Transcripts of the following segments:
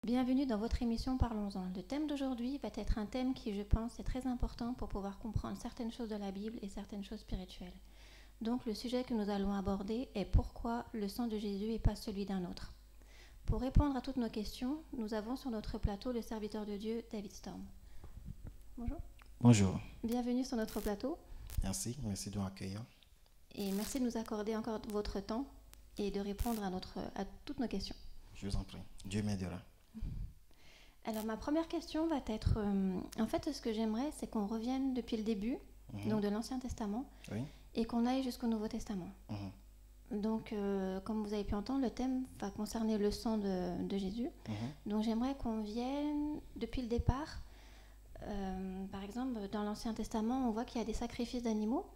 Bienvenue dans votre émission Parlons-en. Le thème d'aujourd'hui va être un thème qui, je pense, est très important pour pouvoir comprendre certaines choses de la Bible et certaines choses spirituelles. Donc, le sujet que nous allons aborder est pourquoi le sang de Jésus et pas celui d'un autre. Pour répondre à toutes nos questions, nous avons sur notre plateau le serviteur de Dieu, David Storm. Bonjour. Bonjour. Bienvenue sur notre plateau. Merci de m'accueillir. Et merci de nous accorder encore votre temps et de répondre à toutes nos questions. Je vous en prie. Dieu m'aidera. Alors, ma première question va être... en fait, ce que j'aimerais, c'est qu'on revienne depuis le début, donc de l'Ancien Testament, Oui. et qu'on aille jusqu'au Nouveau Testament. Donc, comme vous avez pu entendre, le thème va concerner le sang de Jésus. Donc, j'aimerais qu'on vienne depuis le départ. Par exemple, dans l'Ancien Testament, on voit qu'il y a des sacrifices d'animaux.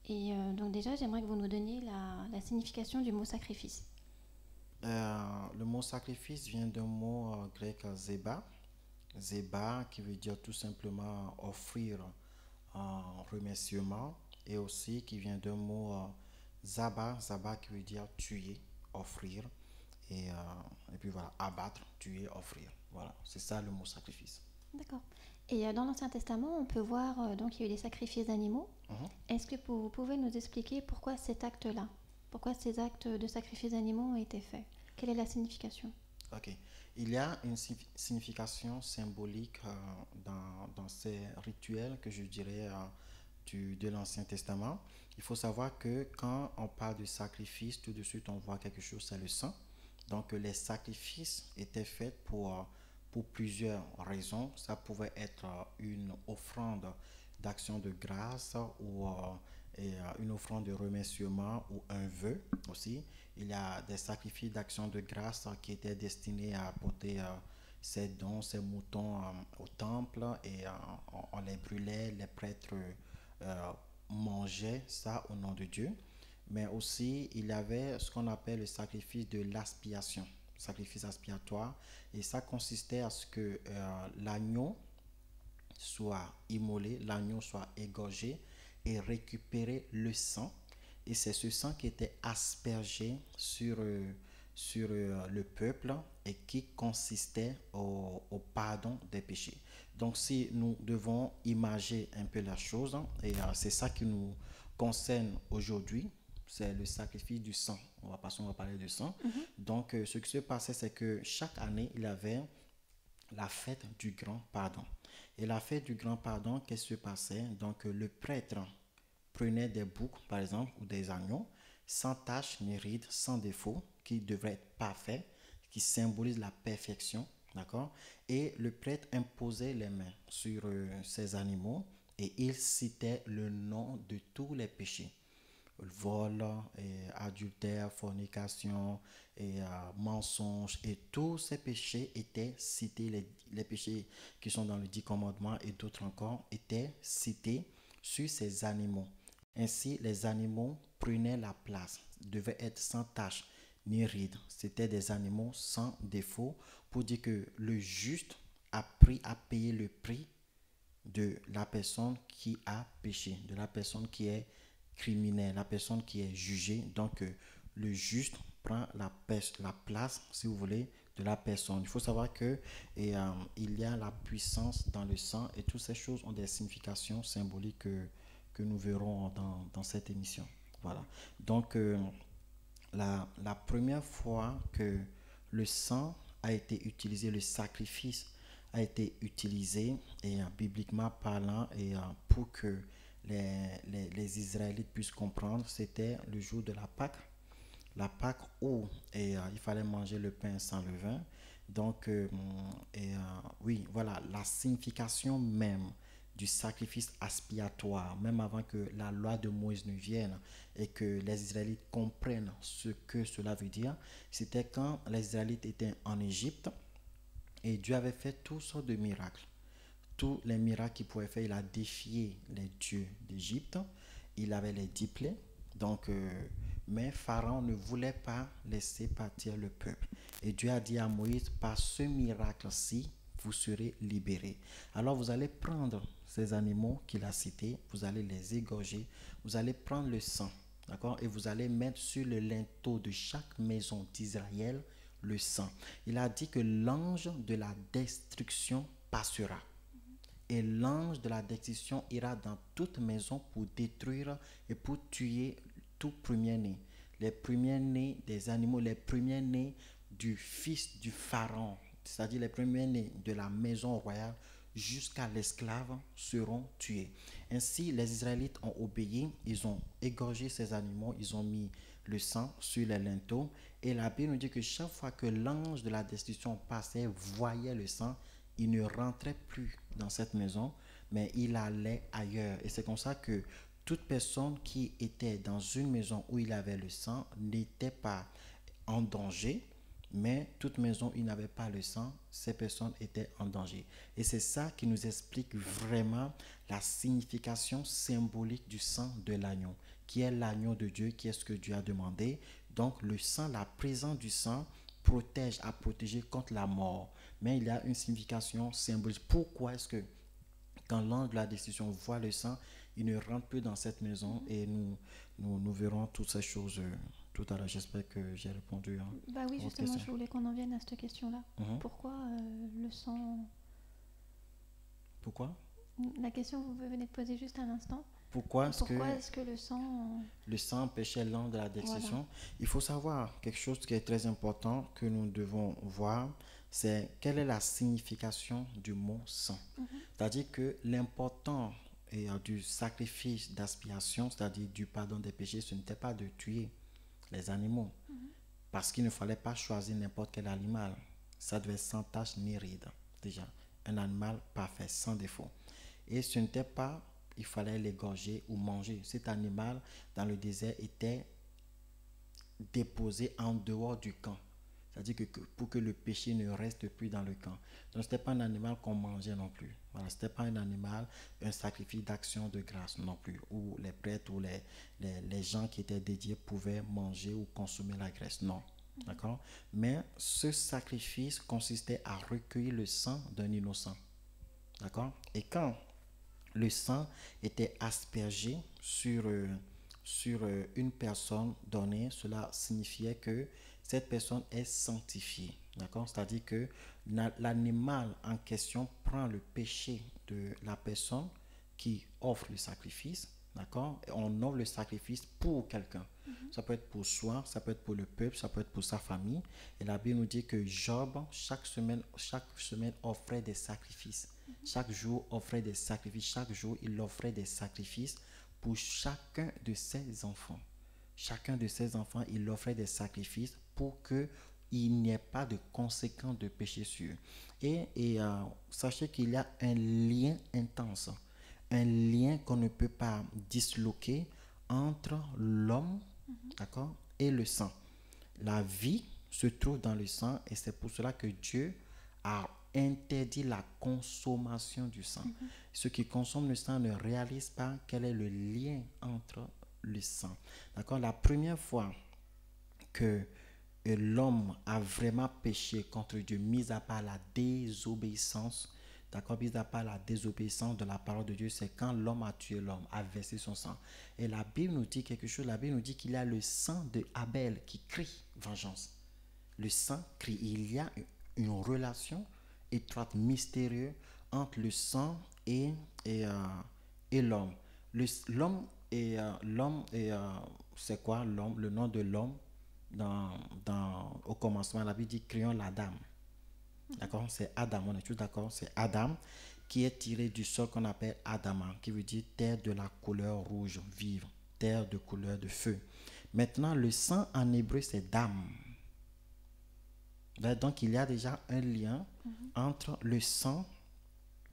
Et donc, déjà, j'aimerais que vous nous donniez la signification du mot sacrifice. Le mot sacrifice vient d'un mot grec zéba. Zéba qui veut dire tout simplement offrir en remerciement, et aussi qui vient d'un mot zaba qui veut dire tuer, offrir, et puis voilà, abattre, tuer, offrir. Voilà, c'est ça le mot sacrifice. D'accord. Et dans l'Ancien Testament, on peut voir donc il y a eu des sacrifices d'animaux. Est-ce que vous pouvez nous expliquer pourquoi cet acte-là, pourquoi ces actes de sacrifice d'animaux ont été faits? Quelle est la signification? Ok. Il y a une signification symbolique dans ces rituels que je dirais de l'Ancien Testament. Il faut savoir que quand on parle de sacrifice, tout de suite on voit quelque chose, c'est le sang. Donc les sacrifices étaient faits pour plusieurs raisons. Ça pouvait être une offrande d'action de grâce ou une offrande de remerciement ou un vœu aussi. Il y a des sacrifices d'action de grâce qui étaient destinés à apporter ces dons, ces moutons au temple, et on les brûlait, les prêtres mangeaient ça au nom de Dieu. Mais aussi, il y avait ce qu'on appelle le sacrifice de l'expiation, sacrifice expiatoire, et ça consistait à ce que l'agneau soit immolé, l'agneau soit égorgé et récupérer le sang. Et c'est ce sang qui était aspergé sur le peuple et qui consistait au pardon des péchés. Donc si nous devons imager un peu la chose, et c'est ça qui nous concerne aujourd'hui, c'est le sacrifice du sang. On va parler du sang. Donc ce qui se passait, c'est que chaque année, il y avait la fête du grand pardon. Et la fête du grand pardon, qu'est-ce qui se passait? Donc le prêtre prenait des boucs, par exemple, ou des agneaux, sans tache ni ride, sans défaut, qui devraient être parfaits, qui symbolisent la perfection, d'accord? Et le prêtre imposait les mains sur ces animaux et il citait le nom de tous les péchés: vol, adultère, fornication, mensonge, et tous ces péchés étaient cités, les péchés qui sont dans le 10 commandements et d'autres encore étaient cités sur ces animaux. Ainsi, les animaux prenaient la place, devaient être sans tache ni ride. C'était des animaux sans défaut, pour dire que le juste a payé le prix de la personne qui a péché, de la personne qui est criminelle, la personne qui est jugée. Donc, le juste prend la place, si vous voulez, de la personne. Il faut savoir que il y a la puissance dans le sang, et toutes ces choses ont des significations symboliques que nous verrons dans cette émission. Voilà. Donc, la première fois que le sang a été utilisé, le sacrifice a été utilisé, et bibliquement parlant, et pour que les Israélites puissent comprendre, c'était le jour de la Pâque. La Pâque où il fallait manger le pain sans levain. Donc, oui, voilà, la signification même du sacrifice expiatoire, même avant que la loi de Moïse ne vienne et que les Israélites comprennent ce que cela veut dire, c'était quand les Israélites étaient en Égypte, et Dieu avait fait toutes sortes de miracles. Tous les miracles qu'il pouvait faire, il a défié les dieux d'Égypte. Il avait les 10 plaies. Donc, mais Pharaon ne voulait pas laisser partir le peuple. Et Dieu a dit à Moïse: par ce miracle-ci, vous serez libérés. Alors vous allez prendre ces animaux qu'il a cités, vous allez les égorger, vous allez prendre le sang, d'accord, et vous allez mettre sur le linteau de chaque maison d'Israël le sang. Il a dit que l'ange de la destruction passera. Et l'ange de la destruction ira dans toute maison pour détruire et pour tuer tout premier-né. Les premiers-nés des animaux, les premiers-nés du fils du pharaon, c'est-à-dire les premiers-nés de la maison royale jusqu'à l'esclave seront tués. Ainsi, les Israélites ont obéi, ils ont égorgé ces animaux, ils ont mis le sang sur les linteaux. Et la Bible nous dit que chaque fois que l'ange de la destruction passait, voyait le sang, il ne rentrait plus dans cette maison, mais il allait ailleurs. Et c'est comme ça que toute personne qui était dans une maison où il avait le sang n'était pas en danger, mais toute maison où il n'avait pas le sang, ces personnes étaient en danger. Et c'est ça qui nous explique vraiment la signification symbolique du sang de l'agneau, qui est l'agneau de Dieu, qui est ce que Dieu a demandé. Donc le sang, la présence du sang protège, à protéger contre la mort. Mais il y a une signification symbolique. Pourquoi est-ce que quand l'ange de la destruction voit le sang, il ne rentre plus dans cette maison? Et nous verrons toutes ces choses tout à l'heure. J'espère que j'ai répondu. Bah oui, justement, je voulais qu'on en vienne à cette question-là. Pourquoi le sang... Pourquoi? La question que vous venez de poser juste à l'instant. Pourquoi est-ce que le sang... Le sang empêchait l'ange de la destruction. Voilà. Il faut savoir quelque chose qui est très important que nous devons voir, c'est quelle est la signification du mot sang. C'est-à-dire que l'important du sacrifice d'expiation, c'est-à-dire du pardon des péchés, ce n'était pas de tuer les animaux, parce qu'il ne fallait pas choisir n'importe quel animal. Ça devait être sans tache ni ride, déjà. Un animal parfait, sans défaut. Et ce n'était pas, il fallait l'égorger ou manger. Cet animal, dans le désert, était déposé en dehors du camp. C'est-à-dire que pour que le péché ne reste plus dans le camp. Donc, ce n'était pas un animal qu'on mangeait non plus. Voilà, ce n'était pas un animal, un sacrifice d'action de grâce non plus, où les prêtres ou les gens qui étaient dédiés pouvaient manger ou consommer la graisse. Non. D'accord? Mais ce sacrifice consistait à recueillir le sang d'un innocent. D'accord? Et quand le sang était aspergé sur une personne donnée, cela signifiait que cette personne est sanctifiée. D'accord? C'est-à-dire que l'animal en question prend le péché de la personne qui offre le sacrifice. D'accord? Et on offre le sacrifice pour quelqu'un. Ça peut être pour soi, ça peut être pour le peuple, ça peut être pour sa famille. Et la Bible nous dit que Job, chaque semaine offrait des sacrifices. Chaque jour offrait des sacrifices. Chaque jour, il offrait des sacrifices pour chacun de ses enfants. Chacun de ses enfants, il offrait des sacrifices pour qu'il n'y ait pas de conséquences de péché sur eux. Et sachez qu'il y a un lien intense, un lien qu'on ne peut pas disloquer entre l'homme, d'accord, et le sang. La vie se trouve dans le sang et c'est pour cela que Dieu a interdit la consommation du sang. Ceux qui consomment le sang ne réalisent pas quel est le lien entre le sang. D'accord? La première fois que l'homme a vraiment péché contre Dieu, mis à part la désobéissance, d'accord, mis à part la désobéissance de la parole de Dieu, c'est quand l'homme a tué l'homme, a versé son sang. Et la Bible nous dit quelque chose, la Bible nous dit qu'il y a le sang de Abel qui crie vengeance. Le sang crie. Il y a une relation étroite, mystérieuse entre le sang et l'homme. L'homme c'est quoi l'homme? Le nom de l'homme au commencement, la Bible dit créons l'Adam. D'accord? C'est Adam, on est tous d'accord? C'est Adam qui est tiré du sol qu'on appelle Adama, qui veut dire terre de la couleur rouge vive, terre de couleur de feu. Maintenant, le sang en hébreu, c'est Dam. Donc, il y a déjà un lien entre le sang,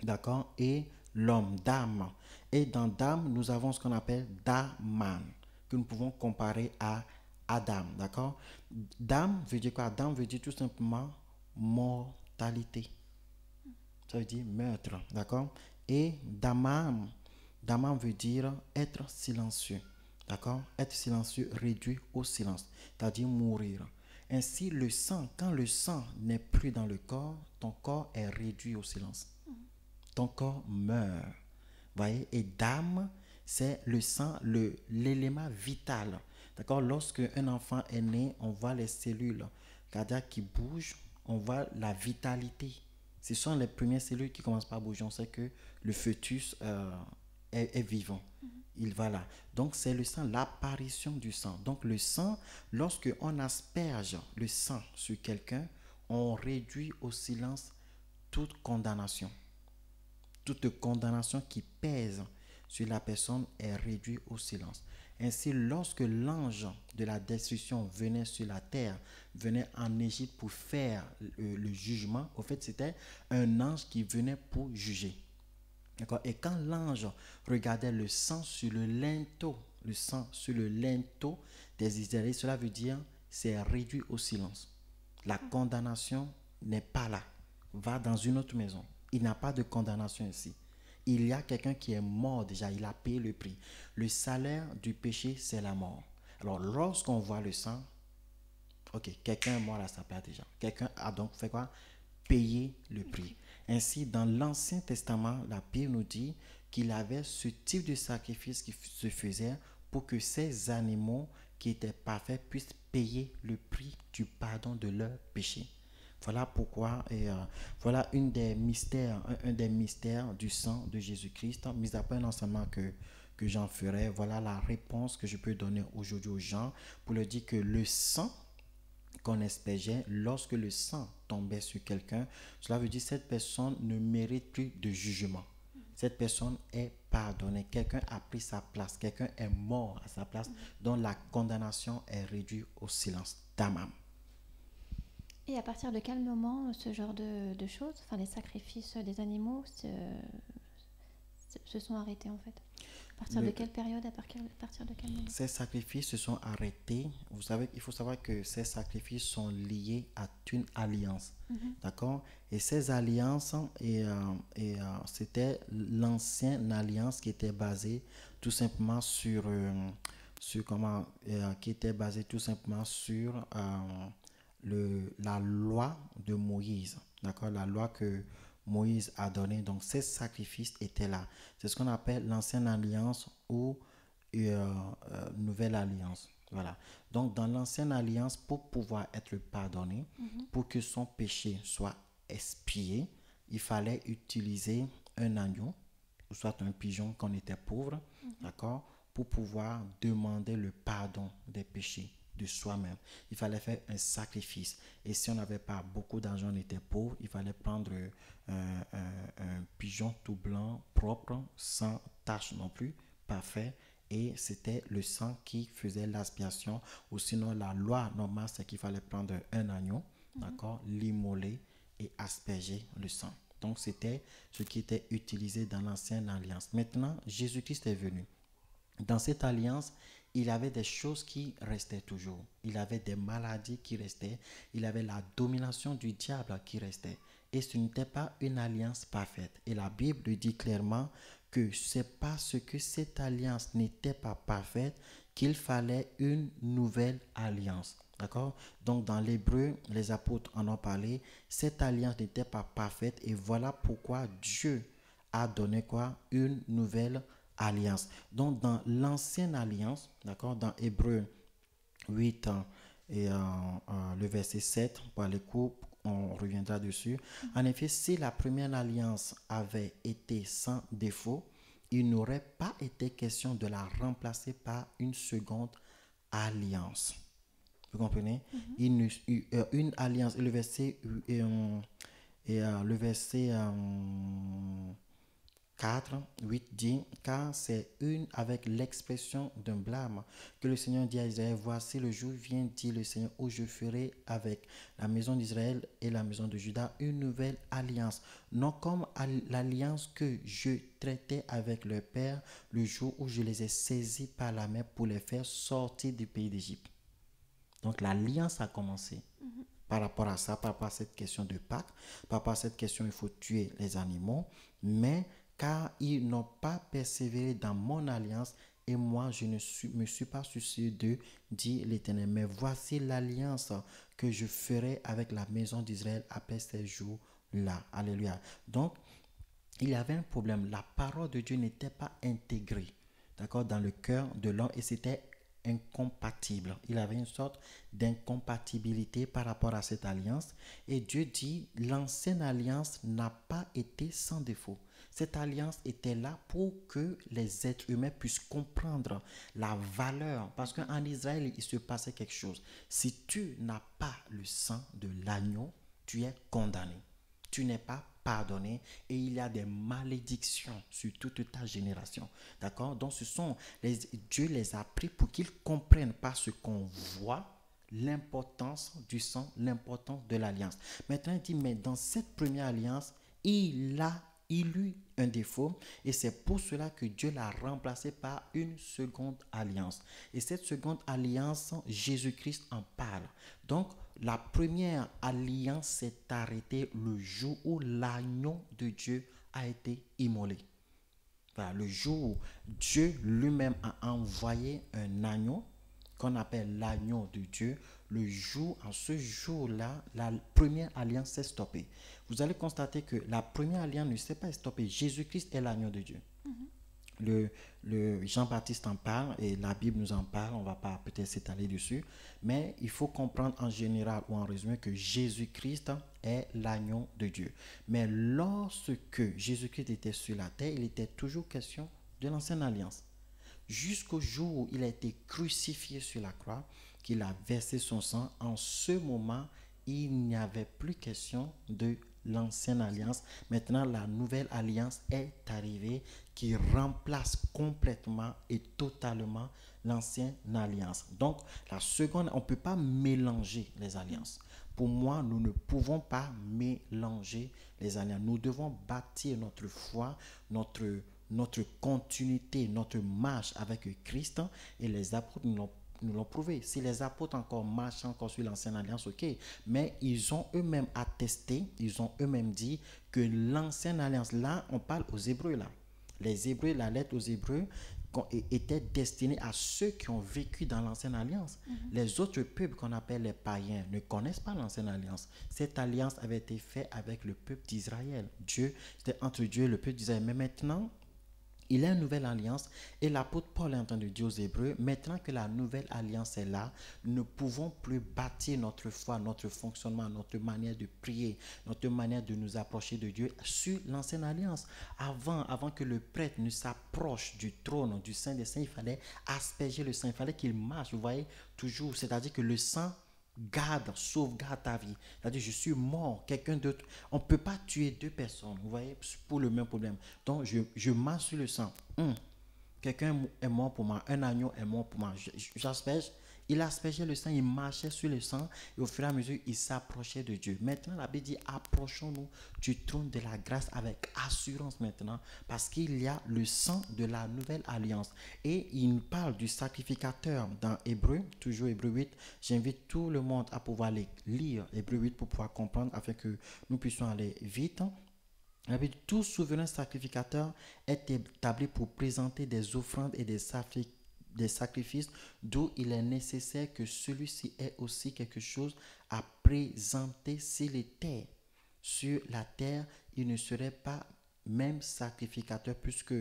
d'accord, et l'homme, Dam. Et dans Dam, nous avons ce qu'on appelle Daman, que nous pouvons comparer à Adam, d'accord? Dam veut dire quoi? Dam veut dire tout simplement mortalité. Ça veut dire meurtre, d'accord? Et Daman veut dire être silencieux, d'accord? Être silencieux, réduit au silence, c'est-à-dire mourir. Ainsi, le sang, quand le sang n'est plus dans le corps, ton corps est réduit au silence. Ton corps meurt. Voyez? Et Dam, c'est le sang, l'élément vital. D'accord? Lorsque un enfant est né, on voit les cellules cardiaque qui bouge, on voit la vitalité. Ce sont les premières cellules qui commencent par bouger. On sait que le fœtus est vivant. Il va là. Donc, c'est le sang, l'apparition du sang. Donc, le sang, lorsque on asperge le sang sur quelqu'un, on réduit au silence toute condamnation. Toute condamnation qui pèse sur la personne est réduite au silence. Ainsi, lorsque l'ange de la destruction venait sur la terre, venait en Égypte pour faire le jugement, au fait, c'était un ange qui venait pour juger. D'accord? Et quand l'ange regardait le sang sur le linteau, des Israélites, cela veut dire c'est réduit au silence. La condamnation n'est pas là. Va dans une autre maison. Il n'y a pas de condamnation ici. Il y a quelqu'un qui est mort déjà, il a payé le prix. Le salaire du péché, c'est la mort. Alors, lorsqu'on voit le sang, ok, quelqu'un est mort à sa place déjà. Quelqu'un a donc fait quoi? Payer le prix. Ainsi, dans l'Ancien Testament, la Bible nous dit qu'il avait ce type de sacrifice qui se faisait pour que ces animaux qui étaient parfaits puissent payer le prix du pardon de leurs péchés. Voilà pourquoi, voilà un des mystères du sang de Jésus-Christ, mis à part un enseignement que j'en ferai. Voilà la réponse que je peux donner aujourd'hui aux gens pour leur dire que le sang qu'on aspergeait, lorsque le sang tombait sur quelqu'un, cela veut dire que cette personne ne mérite plus de jugement. Cette personne est pardonnée. Quelqu'un a pris sa place. Quelqu'un est mort à sa place, dont la condamnation est réduite au silence. Tamam. Et à partir de quel moment ce genre de choses, enfin les sacrifices des animaux, se sont arrêtés en fait? À partir de quelle période, à partir de quel moment? Ces sacrifices se sont arrêtés. Vous savez, il faut savoir que ces sacrifices sont liés à une alliance. D'accord? Et ces alliances, c'était l'ancienne alliance qui était basée tout simplement la loi de Moïse. D'accord? La loi que Moïse a donnée. Donc, ces sacrifices étaient là. C'est ce qu'on appelle l'ancienne alliance ou nouvelle alliance. Voilà. Donc, dans l'ancienne alliance, pour pouvoir être pardonné, pour que son péché soit expié, il fallait utiliser un agneau, ou soit un pigeon quand on était pauvre, d'accord, pour pouvoir demander le pardon des péchés de soi-même. Il fallait faire un sacrifice. Et si on n'avait pas beaucoup d'argent, on était pauvre, il fallait prendre un pigeon tout blanc, propre, sans tache non plus, parfait. Et c'était le sang qui faisait l'expiation. Ou sinon, la loi normale, c'est qu'il fallait prendre un agneau, d'accord, l'immoler et asperger le sang. Donc, c'était ce qui était utilisé dans l'ancienne alliance. Maintenant, Jésus-Christ est venu. Dans cette alliance, il avait des choses qui restaient toujours. Il avait des maladies qui restaient. Il avait la domination du diable qui restait. Et ce n'était pas une alliance parfaite. Et la Bible dit clairement que c'est parce que cette alliance n'était pas parfaite qu'il fallait une nouvelle alliance. D'accord? Donc dans l'hébreu, les apôtres en ont parlé. Cette alliance n'était pas parfaite et voilà pourquoi Dieu a donné quoi? Une nouvelle alliance. Donc dans l'ancienne alliance, d'accord, dans Hébreu 8 et le verset 7, pour les cours, on reviendra dessus. En effet, si la première alliance avait été sans défaut, il n'aurait pas été question de la remplacer par une seconde alliance. Vous comprenez? Une alliance, le verset, le verset 4, 8 dit, car c'est une avec l'expression d'un blâme que le Seigneur dit à Israël, voici le jour vient, dit le Seigneur, où je ferai avec la maison d'Israël et la maison de Juda une nouvelle alliance, non comme l'alliance que je traitais avec leur père le jour où je les ai saisis par la main pour les faire sortir du pays d'Égypte. Donc l'alliance a commencé. Par rapport à ça, par rapport à cette question de Pâques, par rapport à cette question, il faut tuer les animaux, mais car ils n'ont pas persévéré dans mon alliance, et moi je ne me suis pas soucié d'eux, dit l'Éternel. Mais voici l'alliance que je ferai avec la maison d'Israël après ces jours-là. Alléluia. Donc, il y avait un problème. La parole de Dieu n'était pas intégrée, d'accord, dans le cœur de l'homme, et c'était incompatible. Il avait une sorte d'incompatibilité par rapport à cette alliance. Et Dieu dit, l'ancienne alliance n'a pas été sans défaut. Cette alliance était là pour que les êtres humains puissent comprendre la valeur. Parce qu'en Israël, il se passait quelque chose. Si tu n'as pas le sang de l'agneau, tu es condamné. Tu n'es pas pardonné et il y a des malédictions sur toute ta génération. D'accord? Donc, Dieu les a pris pour qu'ils comprennent par ce qu'on voit l'importance du sang, l'importance de l'alliance. Maintenant, il dit, mais dans cette première alliance, il eut un défaut et c'est pour cela que Dieu l'a remplacé par une seconde alliance. Et cette seconde alliance, Jésus-Christ en parle. Donc, la première alliance s'est arrêtée le jour où l'agneau de Dieu a été immolé. Voilà, le jour où Dieu lui-même a envoyé un agneau qu'on appelle l'agneau de Dieu, en ce jour-là, la première alliance s'est stoppée. Vous allez constater que la première alliance ne s'est pas stoppée. Jésus-Christ est l'agneau de Dieu. Le Jean-Baptiste en parle et la Bible nous en parle, on ne va pas peut-être s'étaler dessus, mais il faut comprendre en général ou en résumé que Jésus-Christ est l'agneau de Dieu. Mais lorsque Jésus-Christ était sur la terre, il était toujours question de l'ancienne alliance. Jusqu'au jour où il a été crucifié sur la croix, qu'il a versé son sang, en ce moment, il n'y avait plus question de l'ancienne alliance. Maintenant, la nouvelle alliance est arrivée qui remplace complètement et totalement l'ancienne alliance. Donc, la seconde, on ne peut pas mélanger les alliances. Pour moi, nous ne pouvons pas mélanger les alliances. Nous devons bâtir notre foi, notre continuité, notre marche avec Christ, et les apôtres nous l'ont prouvé. Si les apôtres encore marchent encore sur l'ancienne alliance, ok, mais ils ont eux-mêmes attesté, ils ont eux-mêmes dit que l'ancienne alliance, là, on parle aux Hébreux, là. Les Hébreux, la lettre aux Hébreux était destinée à ceux qui ont vécu dans l'ancienne alliance. Les autres peuples qu'on appelle les païens ne connaissent pas l'ancienne alliance. Cette alliance avait été faite avec le peuple d'Israël. C'était entre Dieu et le peuple d'Israël. Mais maintenant, il y a une nouvelle alliance et l'apôtre Paul est en train de dire aux Hébreux, maintenant que la nouvelle alliance est là, nous ne pouvons plus bâtir notre foi, notre fonctionnement, notre manière de prier, notre manière de nous approcher de Dieu sur l'ancienne alliance. Avant que le prêtre ne s'approche du trône, du Saint des Saints, il fallait asperger le sang, il fallait qu'il marche, vous voyez, toujours, c'est-à-dire que le sang sauvegarde ta vie. C'est-à-dire, je suis mort, quelqu'un d'autre. On ne peut pas tuer deux personnes, vous voyez, pour le même problème. Donc, je marche sur le sang. Quelqu'un est mort pour moi, un agneau est mort pour moi. J'asperge. Il aspergeait le sang, il marchait sur le sang et au fur et à mesure, il s'approchait de Dieu. Maintenant, la Bible dit, approchons-nous du trône de la grâce avec assurance maintenant parce qu'il y a le sang de la nouvelle alliance. Et il nous parle du sacrificateur dans Hébreu, toujours Hébreu 8. J'invite tout le monde à pouvoir lire Hébreu 8 pour pouvoir comprendre afin que nous puissions aller vite. Tout souverain sacrificateur est établi pour présenter des offrandes et des sacrifices, d'où il est nécessaire que celui-ci ait aussi quelque chose à présenter. S'il était sur la terre, il ne serait pas même sacrificateur puisque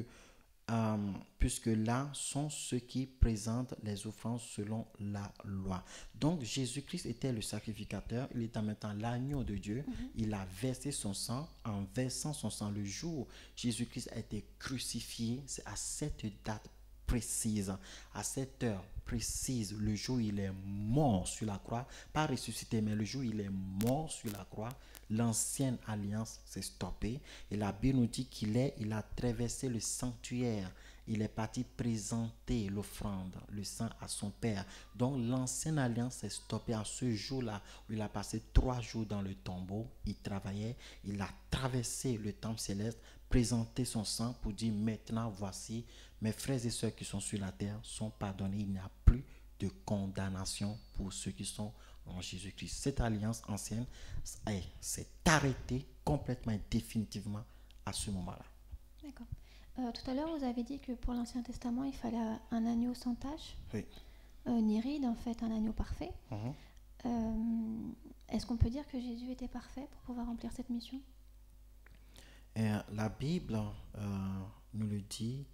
là sont ceux qui présentent les offrandes selon la loi. Donc Jésus-Christ était le sacrificateur, il est en même temps l'agneau de Dieu, il a versé son sang. En versant son sang, le jour où Jésus-Christ a été crucifié, c'est à cette date précise, à cette heure précise, le jour où il est mort sur la croix, pas ressuscité, mais le jour où il est mort sur la croix, l'ancienne alliance s'est stoppée et la Bible nous dit qu'il a traversé le sanctuaire, il est parti présenter l'offrande, le sang à son Père. Donc l'ancienne alliance s'est stoppée à ce jour-là où il a passé 3 jours dans le tombeau, il travaillait, il a traversé le temple céleste, présenté son sang pour dire maintenant voici mes frères et sœurs qui sont sur la terre sont pardonnés, il n'y a plus de condamnation pour ceux qui sont en Jésus-Christ. Cette alliance ancienne s'est arrêtée complètement et définitivement à ce moment-là. D'accord. Tout à l'heure, vous avez dit que pour l'Ancien Testament, il fallait un agneau sans tache, oui. Ni ride, en fait, un agneau parfait. Est-ce qu'on peut dire que Jésus était parfait pour pouvoir remplir cette mission ? La Bible nous le dit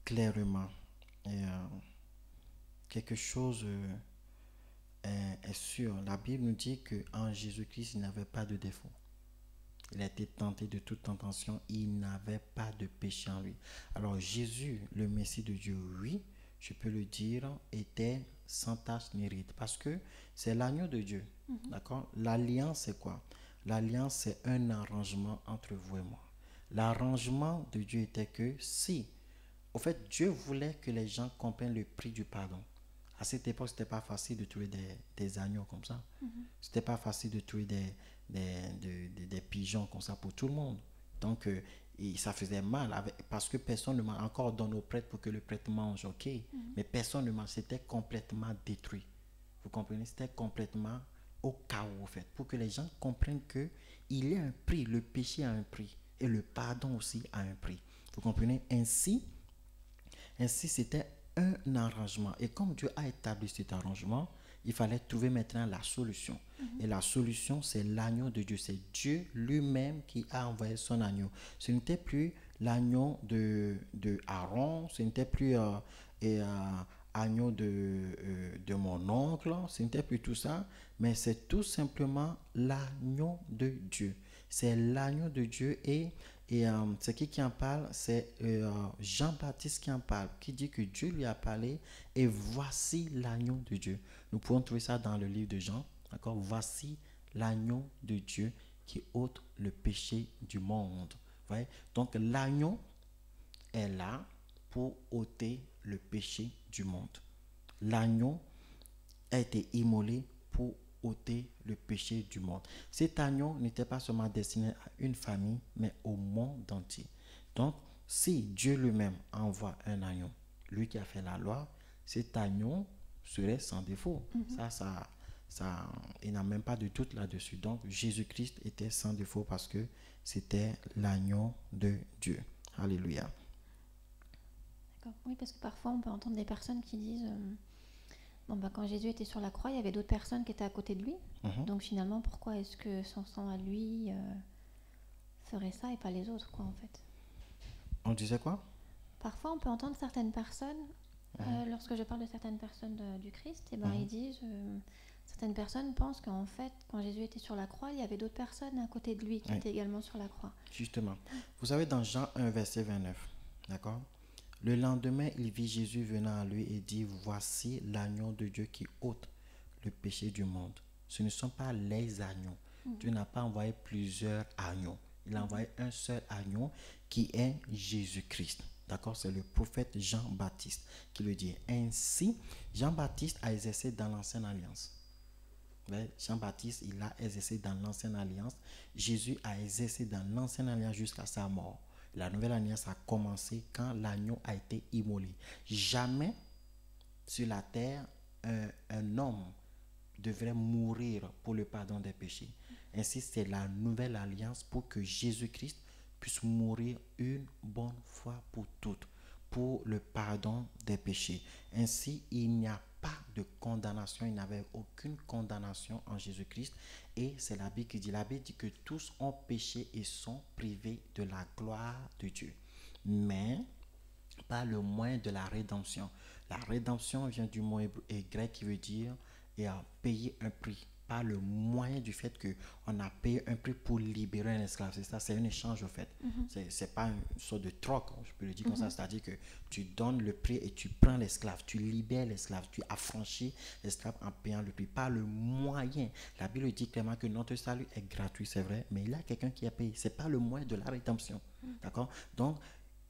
clairement. quelque chose est sûr. La Bible nous dit qu'en Jésus-Christ, il n'avait pas de défaut. Il a été tenté de toute tentation. Il n'avait pas de péché en lui. Alors Jésus, le Messie de Dieu, oui, je peux le dire, était sans tache ni ride. Parce que c'est l'agneau de Dieu. D'accord? L'alliance, c'est quoi? L'alliance, c'est un arrangement entre vous et moi. L'arrangement de Dieu était que si, au fait, Dieu voulait que les gens comprennent le prix du pardon. À cette époque, c'était pas facile de trouver des agneaux comme ça. C'était pas facile de trouver des pigeons comme ça pour tout le monde. Donc, et ça faisait mal parce que personne ne mange. Encore dans nos prêtres pour que le prêtre mange, ok. Mais personne ne mange. C'était complètement détruit. Vous comprenez? C'était complètement au chaos, en fait. Pour que les gens comprennent qu'il y a un prix. Le péché a un prix. Et le pardon aussi a un prix. Vous comprenez? Ainsi, c'était un arrangement. Et comme Dieu a établi cet arrangement, il fallait trouver maintenant la solution. Et la solution, c'est l'agneau de Dieu. C'est Dieu lui-même qui a envoyé son agneau. Ce n'était plus l'agneau de Aaron, ce n'était plus agneau de mon oncle, ce n'était plus tout ça, mais c'est tout simplement l'agneau de Dieu. C'est l'agneau de Dieu et c'est qui en parle? C'est Jean-Baptiste qui en parle, qui dit que Dieu lui a parlé et voici l'agneau de Dieu. Nous pouvons trouver ça dans le livre de Jean. D'accord? Voici l'agneau de Dieu qui ôte le péché du monde. Voyez? Donc l'agneau est là pour ôter le péché du monde. L'agneau a été immolé pour ôter le péché du monde. Cet agneau n'était pas seulement destiné à une famille, mais au monde entier. Donc, si Dieu lui-même envoie un agneau, lui qui a fait la loi, cet agneau serait sans défaut. Il n'a même pas de doute là-dessus. Donc, Jésus-Christ était sans défaut parce que c'était l'agneau de Dieu. Alléluia. D'accord. Oui, parce que parfois on peut entendre des personnes qui disent quand Jésus était sur la croix, il y avait d'autres personnes qui étaient à côté de lui. Donc finalement, pourquoi est-ce que son sang à lui ferait ça et pas les autres, quoi, en fait? On disait quoi? Parfois, on peut entendre certaines personnes, lorsque je parle de certaines personnes du Christ, ils disent, certaines personnes pensent qu'en fait, quand Jésus était sur la croix, il y avait d'autres personnes à côté de lui qui étaient également sur la croix. Justement. Vous savez, dans Jean 1, verset 29, d'accord? Le lendemain, il vit Jésus venant à lui et dit, voici l'agneau de Dieu qui ôte le péché du monde. Ce ne sont pas les agneaux. Dieu n'a pas envoyé plusieurs agneaux. Il a envoyé un seul agneau qui est Jésus-Christ. D'accord? C'est le prophète Jean-Baptiste qui le dit. Ainsi, Jean-Baptiste a exercé dans l'ancienne alliance. Jean-Baptiste, il a exercé dans l'ancienne alliance. Jésus a exercé dans l'ancienne alliance jusqu'à sa mort. La nouvelle alliance a commencé quand l'agneau a été immolé. Jamais sur la terre, un homme devrait mourir pour le pardon des péchés. Ainsi, c'est la nouvelle alliance pour que Jésus-Christ puisse mourir une bonne fois pour toutes, pour le pardon des péchés. Ainsi, il n'y a pas de condamnation, il n'avait aucune condamnation en Jésus-Christ. Et c'est la Bible qui dit, que tous ont péché et sont privés de la gloire de Dieu. Mais pas le moyen de la rédemption. La rédemption vient du mot grec qui veut dire payer un prix. Pas le moyen du fait qu'on a payé un prix pour libérer un esclave. C'est ça, c'est un échange au fait. C'est pas une sorte de troc, je peux le dire comme ça. C'est-à-dire que tu donnes le prix et tu prends l'esclave, tu libères l'esclave, tu affranchis l'esclave en payant le prix. Pas le moyen. La Bible dit clairement que notre salut est gratuit, c'est vrai, mais il y a quelqu'un qui a payé. C'est pas le moyen de la rédemption. D'accord? Donc,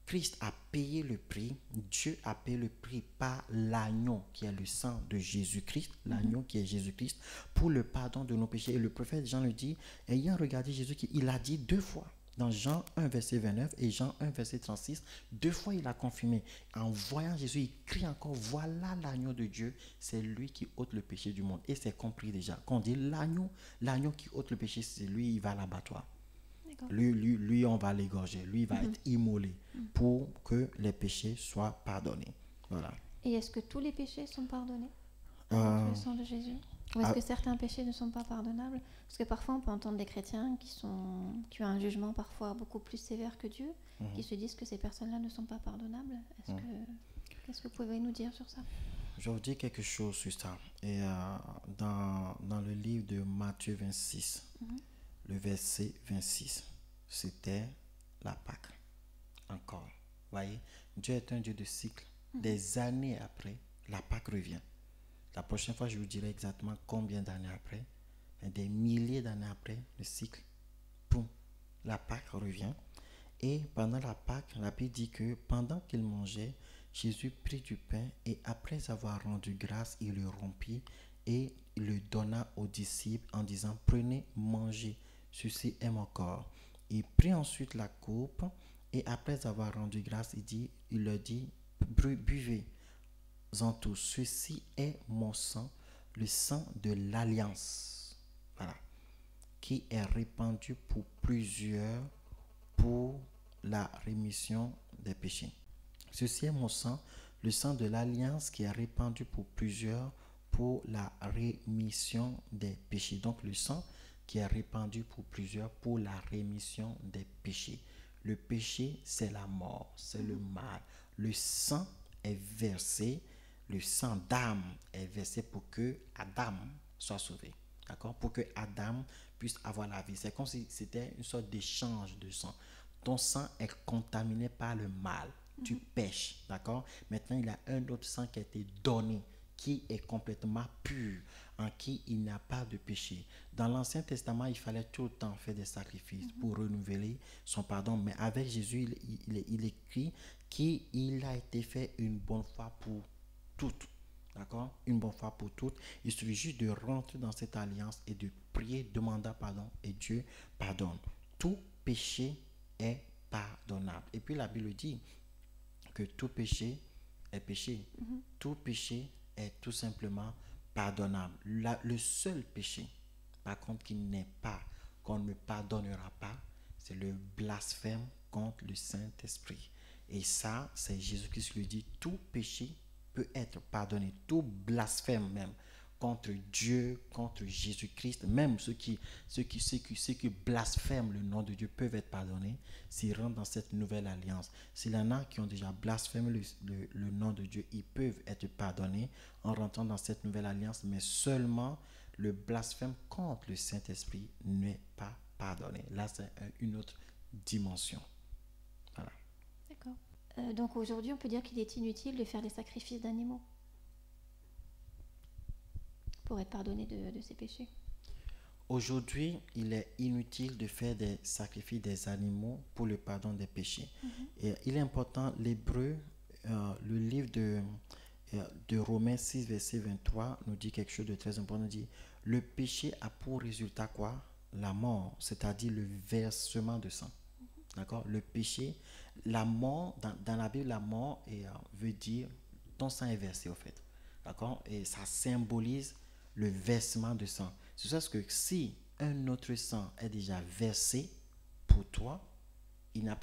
Christ a payé le prix, Dieu a payé le prix par l'agneau qui est le sang de Jésus-Christ, l'agneau qui est Jésus-Christ, pour le pardon de nos péchés. Et le prophète Jean le dit, ayant regardé Jésus, il a dit 2 fois, dans Jean 1, verset 29 et Jean 1, verset 36, 2 fois il a confirmé. En voyant Jésus, il crie encore, voilà l'agneau de Dieu, c'est lui qui ôte le péché du monde. Et c'est compris déjà. Quand on dit l'agneau qui ôte le péché, c'est lui, il va à l'abattoir. Lui, on va l'égorger. Lui, il va être immolé pour que les péchés soient pardonnés. Voilà. Et est-ce que tous les péchés sont pardonnés avec le sang de Jésus? Ou est-ce que certains péchés ne sont pas pardonnables? Parce que parfois, on peut entendre des chrétiens qui ont un jugement parfois beaucoup plus sévère que Dieu, qui se disent que ces personnes-là ne sont pas pardonnables. Qu'est-ce que vous pouvez nous dire sur ça? je vais vous dire quelque chose sur ça. Et dans le livre de Matthieu 26, le verset 26, c'était la Pâque. Encore. Voyez, Dieu est un Dieu de cycle. Des années après, la Pâque revient. La prochaine fois, je vous dirai exactement combien d'années après. Mais des milliers d'années après, le cycle, boum, la Pâque revient. Et pendant la Pâque, la Bible dit que pendant qu'il mangeait, Jésus prit du pain et après avoir rendu grâce, il le rompit et le donna aux disciples en disant, prenez, mangez, ceci est mon corps. Il prit ensuite la coupe et après avoir rendu grâce, il leur dit, buvez-en tous, ceci est mon sang, le sang de l'alliance, voilà, qui est répandu pour plusieurs pour la rémission des péchés. Ceci est mon sang, le sang de l'alliance qui est répandu pour plusieurs pour la rémission des péchés. Donc le sang qui est répandu pour plusieurs pour la rémission des péchés. Le péché, c'est la mort, c'est le mal. Le sang est versé, le sang d'âme est versé pour que Adam soit sauvé. D'accord? Pour que Adam puisse avoir la vie. C'est comme si c'était une sorte d'échange de sang. Ton sang est contaminé par le mal. Tu pèches, d'accord? Maintenant, il y a un autre sang qui a été donné, qui est complètement pur, en qui il n'y a pas de péché. Dans l'Ancien Testament, il fallait tout le temps faire des sacrifices pour renouveler son pardon. Mais avec Jésus, il écrit qu'il a été fait une bonne fois pour toutes. D'accord? Une bonne fois pour toutes. Il suffit juste de rentrer dans cette alliance et de prier, demander pardon, et Dieu pardonne. Tout péché est pardonnable. Et puis la Bible dit que tout péché est péché. Tout péché est tout simplement pardonnable. Le seul péché, par contre, qu'on ne pardonnera pas, c'est le blasphème contre le Saint-Esprit. Et ça, c'est Jésus-Christ qui lui dit, tout péché peut être pardonné, tout blasphème même contre Dieu, contre Jésus-Christ, même ceux qui blasphèment le nom de Dieu peuvent être pardonnés s'ils rentrent dans cette nouvelle alliance. S'il y en a qui ont déjà blasphémé le nom de Dieu, ils peuvent être pardonnés en rentrant dans cette nouvelle alliance, mais seulement le blasphème contre le Saint-Esprit n'est pas pardonné. Là, c'est une autre dimension. Voilà. D'accord. Donc aujourd'hui, on peut dire qu'il est inutile de faire les sacrifices d'animaux pour être pardonné de ses péchés. Aujourd'hui, il est inutile de faire des sacrifices des animaux pour le pardon des péchés. Et il est important, l'Hébreu, le livre de Romains 6, verset 23, nous dit quelque chose de très important. Il dit, le péché a pour résultat quoi? La mort, c'est-à-dire le versement de sang. D'accord? Le péché, la mort, dans la Bible, la mort veut dire ton sang est versé, au fait. D'accord? Et ça symbolise le versement de sang. C'est ça que si un autre sang est déjà versé pour toi, il n'y a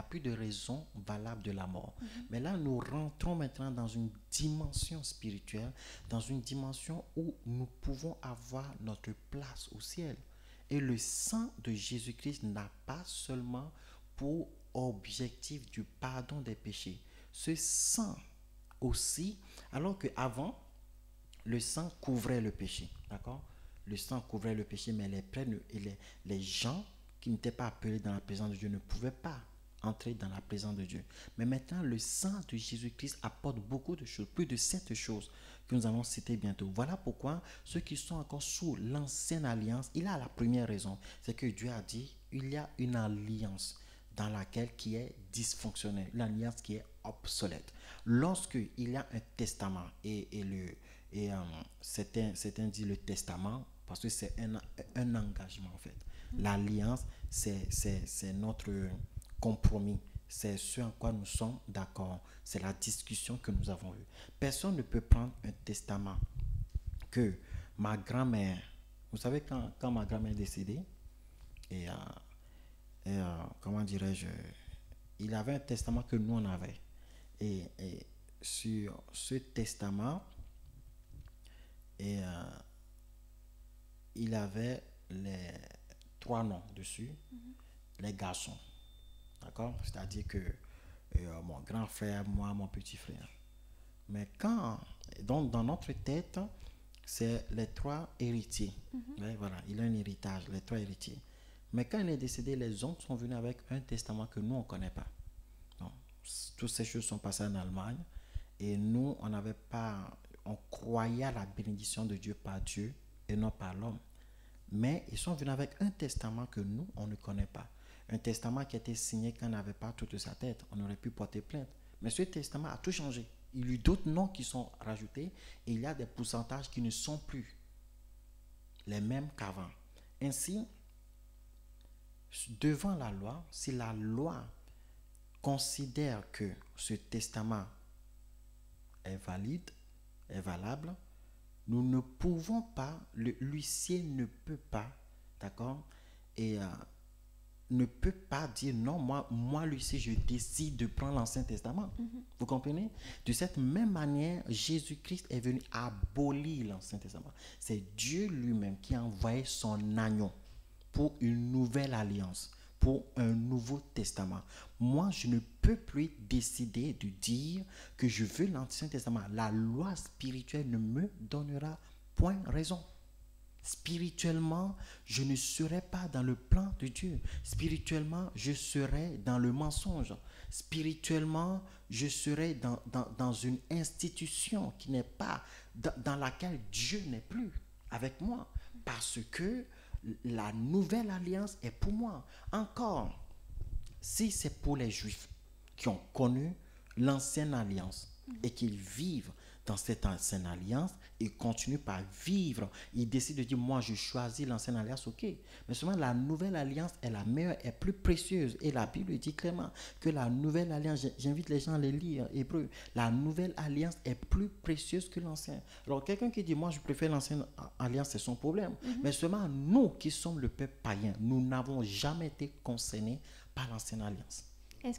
plus de raison valable de la mort. Mais là, nous rentrons maintenant dans une dimension spirituelle, dans une dimension où nous pouvons avoir notre place au ciel. Et le sang de Jésus-Christ n'a pas seulement pour objectif du pardon des péchés. Ce sang aussi, alors qu'avant, le sang couvrait le péché, d'accord? Le sang couvrait le péché, mais les gens qui n'étaient pas appelés dans la présence de Dieu ne pouvaient pas entrer dans la présence de Dieu. Mais maintenant, le sang de Jésus-Christ apporte beaucoup de choses, plus de 7 choses que nous allons citer bientôt. Voilà pourquoi ceux qui sont encore sous l'ancienne alliance, il a la première raison, c'est que Dieu a dit, il y a une alliance dans laquelle qui est dysfonctionnelle, une alliance qui est obsolète. Lorsqu'il y a un testament certains disent le testament parce que c'est un engagement en fait. L'alliance, c'est notre compromis. C'est ce en quoi nous sommes d'accord. C'est la discussion que nous avons eue. Personne ne peut prendre un testament que ma grand-mère, vous savez quand ma grand-mère est décédée, comment dirais-je, il avait un testament que nous on avait. Et sur ce testament, il avait les 3 noms dessus, les garçons. D'accord? C'est-à-dire que mon grand frère, moi, mon petit frère. Mais donc dans notre tête, c'est les 3 héritiers. Ouais, voilà, il a un héritage, les 3 héritiers. Mais quand il est décédé, les oncles sont venus avec un testament que nous, on ne connaît pas. Donc, toutes ces choses sont passées en Allemagne. Et nous, on n'avait pas, on croyait à la bénédiction de Dieu par Dieu et non par l'homme. Mais ils sont venus avec un testament que nous, on ne connaît pas. Un testament qui a été signé quand on n'avait pas toute sa tête. On aurait pu porter plainte. Mais ce testament a tout changé. Il y a eu d'autres noms qui sont rajoutés et il y a des pourcentages qui ne sont plus les mêmes qu'avant. Ainsi, devant la loi, si la loi considère que ce testament est valide, est valable, nous ne pouvons pas, l'huissier ne peut pas, d'accord, et ne peut pas dire non, moi l'huissier, je décide de prendre l'Ancien Testament. Vous comprenez? De cette même manière, Jésus-Christ est venu abolir l'Ancien Testament. C'est Dieu lui-même qui a envoyé son agneau pour une nouvelle alliance, pour un nouveau testament. Moi, je ne peux plus décider de dire que je veux l'Ancien Testament. La loi spirituelle ne me donnera point raison. Spirituellement, je ne serai pas dans le plan de Dieu. Spirituellement, je serai dans le mensonge. Spirituellement, je serai dans une institution qui n'est pas, dans laquelle Dieu n'est plus avec moi. Parce que la nouvelle alliance est pour moi. Encore, si c'est pour les Juifs qui ont connu l'ancienne alliance et qu'ils vivent dans cette ancienne alliance, ils continuent par vivre. Ils décident de dire, moi je choisis l'ancienne alliance, ok. Mais seulement la nouvelle alliance est la meilleure, est plus précieuse. Et la Bible dit clairement que la nouvelle alliance, j'invite les gens à les lire, Hébreu, la nouvelle alliance est plus précieuse que l'ancienne. Alors quelqu'un qui dit, moi je préfère l'ancienne alliance, c'est son problème. Mais seulement nous qui sommes le peuple païen, nous n'avons jamais été concernés par l'ancienne alliance. Qu'est-ce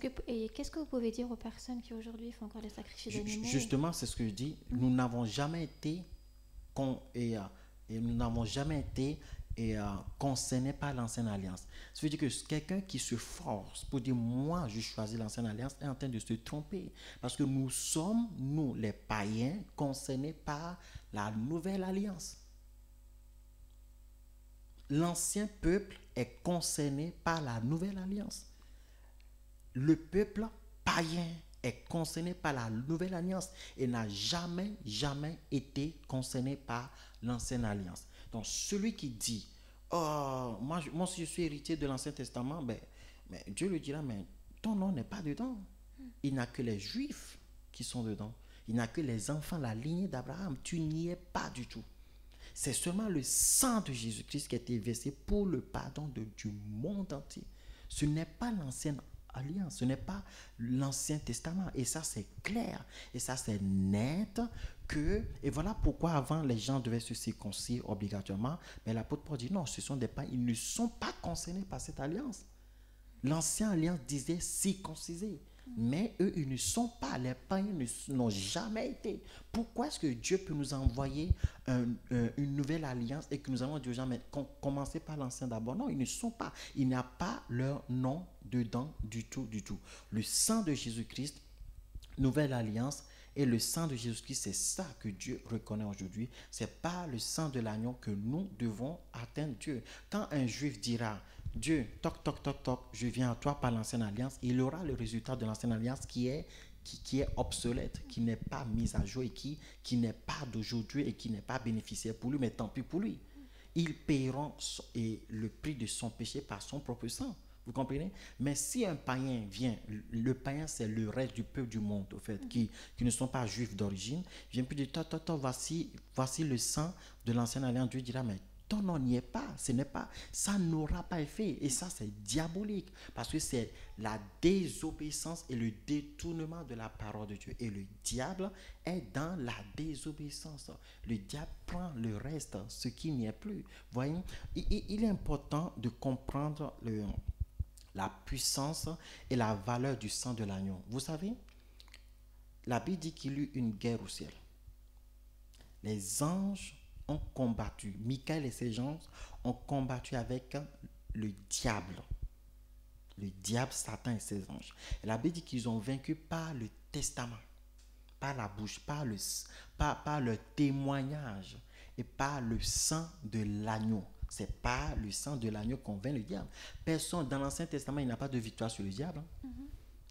que vous pouvez dire aux personnes qui aujourd'hui font encore des sacrifices d'animaux? Justement, c'est ce que je dis. Nous n'avons jamais été concernés par l'ancienne alliance. Ça veut dire que quelqu'un qui se force pour dire moi je choisis l'ancienne alliance est en train de se tromper. Parce que nous sommes, nous les païens, concernés par la nouvelle alliance. L'ancien peuple est concerné par la nouvelle alliance. Le peuple païen est concerné par la nouvelle alliance et n'a jamais été concerné par l'ancienne alliance. Donc celui qui dit, oh, moi si je suis héritier de l'Ancien Testament, mais Dieu lui dira, mais ton nom n'est pas dedans. Il n'y a que les Juifs qui sont dedans. Il n'y a que les enfants, la lignée d'Abraham. Tu n'y es pas du tout. C'est seulement le sang de Jésus-Christ qui a été versé pour le pardon du monde entier. Ce n'est pas l'ancienne alliance, ce n'est pas l'Ancien Testament. Et ça, c'est clair. Et ça, c'est net. Et voilà pourquoi avant, les gens devaient se circoncire obligatoirement. Mais l'apôtre Paul dit non, ce sont des païens. Ils ne sont pas concernés par cette alliance. L'ancienne alliance disait circonciser. Mais eux, ils ne sont pas. Les païens n'ont jamais été. Pourquoi est-ce que Dieu peut nous envoyer une nouvelle alliance et que nous allons dire jamais commencer par l'ancien d'abord? Non, ils ne sont pas. Il n'y a pas leur nom dedans du tout, du tout. Le sang de Jésus-Christ, nouvelle alliance, et le sang de Jésus-Christ, c'est ça que Dieu reconnaît aujourd'hui. C'est pas le sang de l'agneau que nous devons atteindre Dieu. Quand un juif dira, Dieu, toc, toc, toc, toc, je viens à toi par l'ancienne alliance, il aura le résultat de l'ancienne alliance qui est obsolète, qui n'est pas mise à jour et qui n'est pas d'aujourd'hui et qui n'est pas bénéficiaire pour lui, mais tant pis pour lui. Ils paieront le prix de son péché par son propre sang. Vous comprenez? Mais si un païen vient, le païen c'est le reste du peuple du monde, au fait, qui ne sont pas juifs d'origine, vient plus dire, voici le sang de l'ancienne alliance. Dieu dira, mais ton nom n'y est pas, ça n'aura pas effet. Et ça, c'est diabolique, parce que c'est la désobéissance et le détournement de la parole de Dieu. Et le diable est dans la désobéissance. Le diable prend le reste, ce qui n'y est plus. Voyez, il est important de comprendre la puissance et la valeur du sang de l'agneau. Vous savez, la Bible dit qu'il y eut une guerre au ciel. Les anges ont combattu. Michael et ses anges ont combattu avec le diable. Le diable, Satan et ses anges. Et la Bible dit qu'ils ont vaincu par le testament. par la bouche, par le témoignage et par le sang de l'agneau. C'est par le sang de l'agneau qu'on vainc le diable. Personne, dans l'Ancien Testament, il n'y a pas de victoire sur le diable.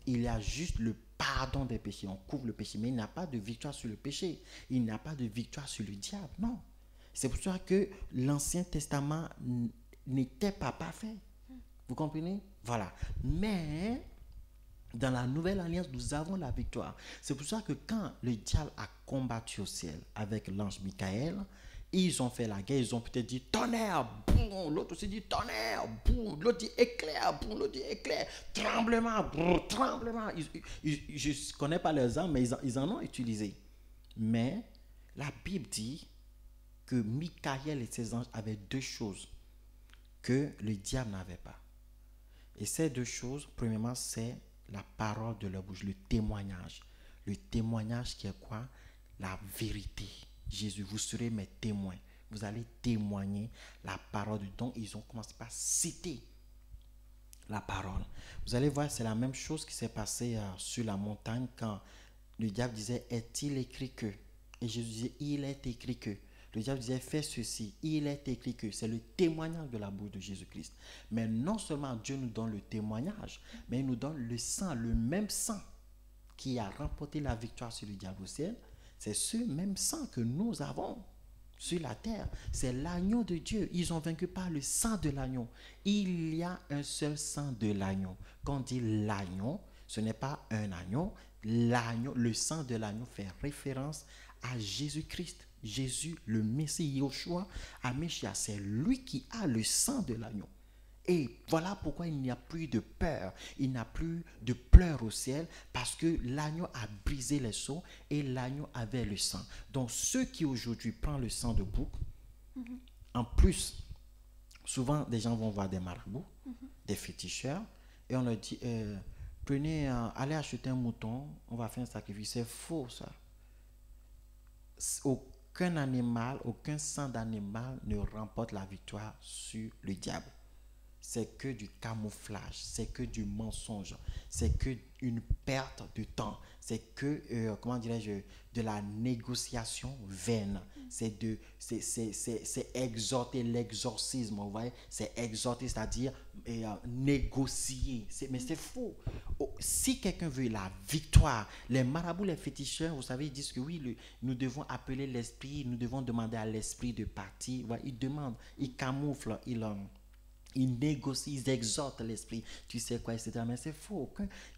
Il y a juste le pardon des péchés. On couvre le péché, mais il n'y a pas de victoire sur le péché. Il n'y a pas de victoire sur le diable, non. C'est pour ça que l'Ancien Testament n'était pas parfait. Vous comprenez? Voilà. Mais dans la Nouvelle Alliance, nous avons la victoire. C'est pour ça que quand le diable a combattu au ciel avec l'ange Michael, ils ont fait la guerre, ils ont peut-être dit tonnerre, boum, l'autre aussi dit tonnerre, boum, l'autre dit éclair, boum, l'autre dit éclair, tremblement, boum, tremblement. Je ne connais pas les armes, mais ils en ont utilisé. Mais la Bible dit que Michael et ses anges avaient deux choses que le diable n'avait pas. Et ces deux choses, premièrement, c'est la parole de leur bouche, le témoignage. Le témoignage qui est quoi? La vérité. Jésus, vous serez mes témoins. Vous allez témoigner la parole de don. Ils ont commencé par citer la parole. Vous allez voir, c'est la même chose qui s'est passée sur la montagne quand le diable disait, est-il écrit que? Et Jésus disait, il est écrit que. Le diable disait, fais ceci, il est écrit que. C'est le témoignage de la bouche de Jésus-Christ. Mais non seulement Dieu nous donne le témoignage, mais il nous donne le sang, le même sang qui a remporté la victoire sur le diable au ciel. C'est ce même sang que nous avons sur la terre. C'est l'agneau de Dieu. Ils ont vaincu par le sang de l'agneau. Il y a un seul sang de l'agneau. Quand on dit l'agneau, ce n'est pas un agneau. L'agneau, le sang de l'agneau fait référence à Jésus-Christ. Jésus, le Messie, Yoshua, Ameshia, c'est lui qui a le sang de l'agneau. Et voilà pourquoi il n'y a plus de peur, il n'y a plus de pleurs au ciel, parce que l'agneau a brisé les sceaux et l'agneau avait le sang. Donc ceux qui aujourd'hui prennent le sang de bouc, en plus, souvent des gens vont voir des marabouts, des féticheurs, et on leur dit, prenez, allez acheter un mouton, on va faire un sacrifice. C'est faux ça. Aucun animal, aucun sang d'animal ne remporte la victoire sur le diable. C'est que du camouflage, c'est que du mensonge, c'est que une perte de temps, c'est que, comment dirais-je, de la négociation vaine. C'est exhorter l'exorcisme, vous voyez, c'est exhorter, c'est-à-dire négocier. Mais c'est faux. Si quelqu'un veut la victoire, les marabouts, les féticheurs, vous savez, ils disent que oui, nous devons appeler l'esprit, nous devons demander à l'esprit de partir. Voilà, ils demandent, ils camouflent, ils négocient, ils exhortent l'esprit, tu sais quoi, etc. Mais c'est faux.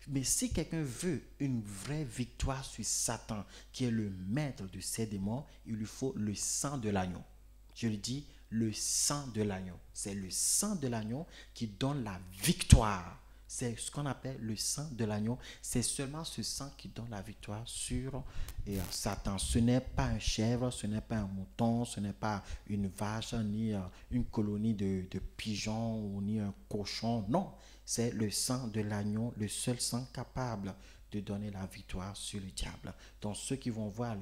Mais si quelqu'un veut une vraie victoire sur Satan, qui est le maître de ces démons, il lui faut le sang de l'agneau. Je le dis, le sang de l'agneau. C'est le sang de l'agneau qui donne la victoire. C'est ce qu'on appelle le sang de l'agneau. C'est seulement ce sang qui donne la victoire sur Satan. Ce n'est pas un chèvre, ce n'est pas un mouton, ce n'est pas une vache, ni une colonie de pigeons, ou ni un cochon. Non, c'est le sang de l'agneau, le seul sang capable de donner la victoire sur le diable. Donc ceux qui vont voir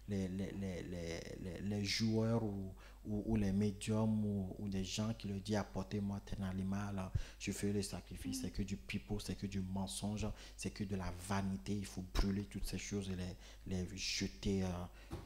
les joueurs ou les médiums ou des gens qui leur disent apportez-moi tel animal, je ferai le sacrifice, c'est que du pipeau, c'est que du mensonge, c'est que de la vanité. Il faut brûler toutes ces choses et les jeter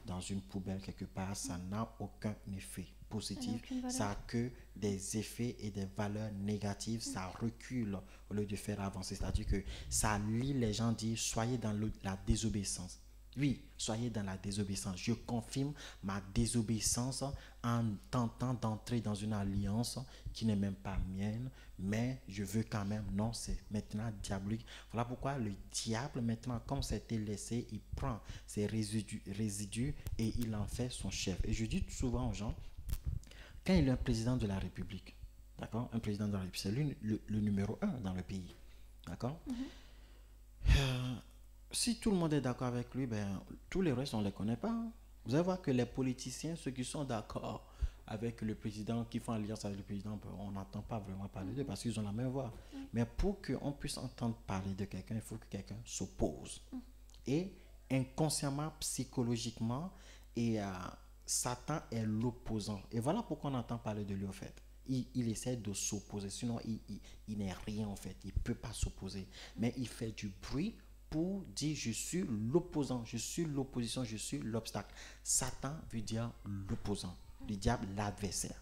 dans une poubelle quelque part. Ça n'a aucun effet positif, ça n'a que des effets et des valeurs négatives. Ça recule au lieu de faire avancer, c'est-à-dire que ça lie les gens, dit soyez dans la désobéissance. Oui, soyez dans la désobéissance. Je confirme ma désobéissance en tentant d'entrer dans une alliance qui n'est même pas mienne, mais je veux quand même, non, c'est maintenant diabolique. Voilà pourquoi le diable, maintenant, comme c'était laissé, il prend ses résidus et il en fait son chef. Et je dis souvent aux gens, quand il est un président de la République, d'accord, un président de la République, c'est lui le numéro 1 dans le pays, d'accord. Si tout le monde est d'accord avec lui, ben, tous les restes, on ne les connaît pas. Vous allez voir que les politiciens, ceux qui sont d'accord avec le président, qui font alliance avec le président, ben, on n'entend pas vraiment parler d'eux parce qu'ils ont la même voix. Mais pour qu'on puisse entendre parler de quelqu'un, il faut que quelqu'un s'oppose. Et inconsciemment, psychologiquement, Satan est l'opposant. Et voilà pourquoi on entend parler de lui, en fait. Il essaie de s'opposer, sinon il n'est rien, en fait. Il ne peut pas s'opposer. Mais il fait du bruit pour dire je suis l'opposant, je suis l'opposition, je suis l'obstacle. Satan veut dire l'opposant. Le diable, l'adversaire.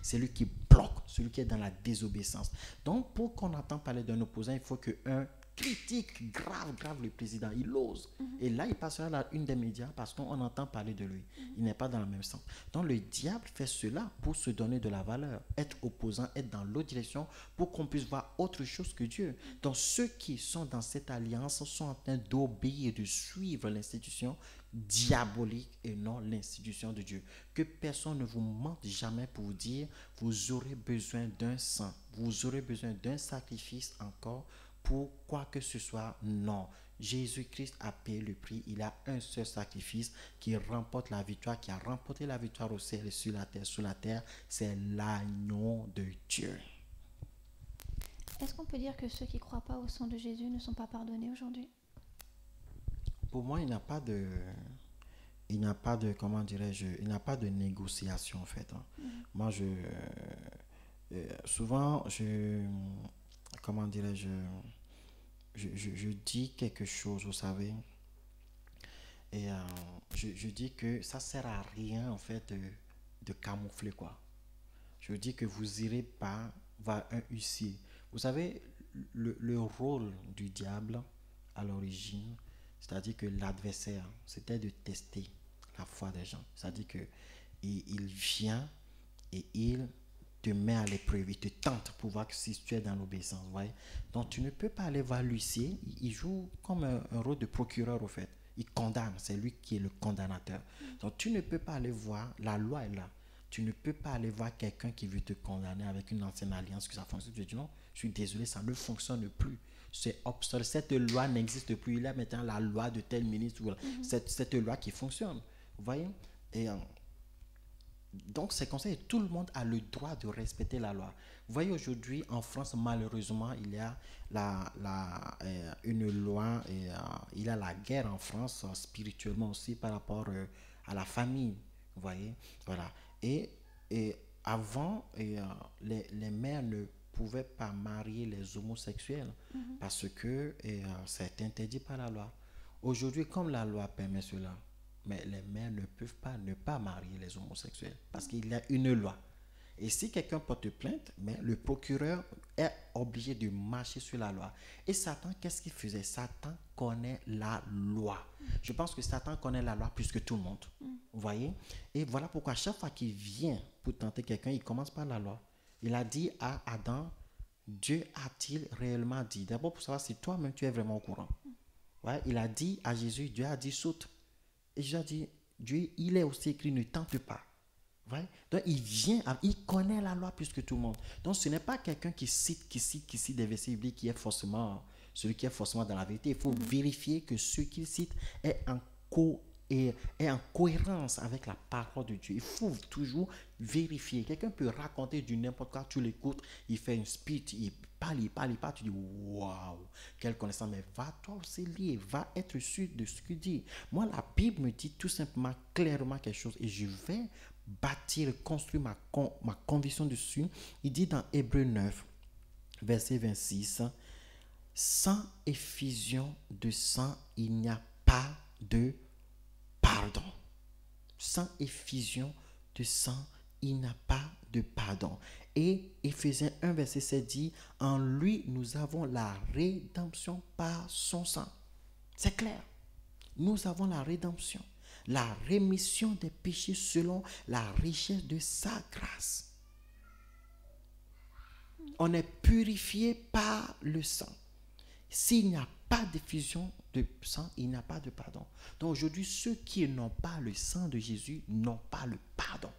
C'est lui qui bloque, celui qui est dans la désobéissance. Donc, pour qu'on entende parler d'un opposant, il faut qu'un critique grave le président. Il ose. Et là, il passera à la une des médias parce qu'on entend parler de lui. Il n'est pas dans le même sens. Donc, le diable fait cela pour se donner de la valeur, être opposant, être dans l'autre direction pour qu'on puisse voir autre chose que Dieu. Donc, ceux qui sont dans cette alliance sont en train d'obéir et de suivre l'institution diabolique et non l'institution de Dieu. Que personne ne vous mente jamais pour vous dire vous aurez besoin d'un sang, vous aurez besoin d'un sacrifice encore pour quoi que ce soit. Non, Jésus-Christ a payé le prix. Il a un seul sacrifice qui remporte la victoire, qui a remporté la victoire au ciel et sur la terre. Sur la terre, c'est l'agneau de Dieu. Est-ce qu'on peut dire que ceux qui ne croient pas au sang de Jésus ne sont pas pardonnés aujourd'hui? Pour moi, il n'y a pas de, comment dirais-je, il n'y a pas de négociation en fait. Moi, souvent, comment dirais-je, je dis quelque chose, vous savez, et je dis que ça sert à rien en fait de camoufler quoi. Je dis que vous irez pas vers un huissier. Vous savez, le rôle du diable à l'origine, c'est-à-dire que l'adversaire, c'était de tester la foi des gens. C'est-à-dire que il vient et il te met à l'épreuve, il te tente pour voir si tu es dans l'obéissance. Donc tu ne peux pas aller voir l'huissier, il joue comme un rôle de procureur au fait. Il condamne, c'est lui qui est le condamnateur. Donc tu ne peux pas aller voir, la loi est là. Tu ne peux pas aller voir quelqu'un qui veut te condamner avec une ancienne alliance que ça fonctionne. Tu dis non, je suis désolé, ça ne fonctionne plus. C'est obsolète. Cette loi n'existe plus. Il y a maintenant la loi de tel ministre. Cette loi qui fonctionne. Vous voyez? Et donc, c'est comme ça que tout le monde a le droit de respecter la loi. Vous voyez, aujourd'hui, en France, malheureusement, il y a une loi et il y a la guerre en France, spirituellement aussi, par rapport à la famille. Vous voyez? Voilà. Et avant, les mères ne pouvaient pas marier les homosexuels parce que c'est interdit par la loi. Aujourd'hui, comme la loi permet cela, mais les mères ne peuvent pas ne pas marier les homosexuels parce qu'il y a une loi. Et si quelqu'un porte plainte, mais le procureur est obligé de marcher sur la loi. Et Satan, qu'est-ce qu'il faisait? Satan connaît la loi. Je pense que Satan connaît la loi plus que tout le monde. Vous voyez? Et voilà pourquoi chaque fois qu'il vient pour tenter quelqu'un, il commence par la loi. Il a dit à Adam, Dieu a-t-il réellement dit? D'abord pour savoir si toi-même tu es vraiment au courant. Ouais, il a dit à Jésus, Dieu a dit saute. Et Jésus a dit, Dieu, il est aussi écrit, ne tente pas. Ouais. Donc il vient, il connaît la loi plus que tout le monde. Donc ce n'est pas quelqu'un qui cite des versets bibliques qui est forcément celui qui est forcément dans la vérité. Il faut vérifier que ce qu'il cite est en cohérence avec la parole de Dieu. Il faut toujours vérifier. Quelqu'un peut raconter du n'importe quoi, tu l'écoutes, il fait une speech, il parle, tu dis waouh, quelle connaissance. Mais va toi aussi lire, va être sûr de ce qu'il dit. Moi, la Bible me dit tout simplement clairement quelque chose et je vais bâtir, construire ma conviction dessus. Il dit dans Hébreux 9, verset 26, sans effusion de sang, il n'y a pas de pardon. Sans effusion de sang, il n'y a pas de pardon. Et Éphésiens 1, verset 7 dit, en lui, nous avons la rédemption par son sang. C'est clair. Nous avons la rédemption, la rémission des péchés selon la richesse de sa grâce. On est purifié par le sang. S'il n'y a pas d'effusion de sang, il n'y a pas de pardon. Donc aujourd'hui, ceux qui n'ont pas le sang de Jésus n'ont pas le pardon.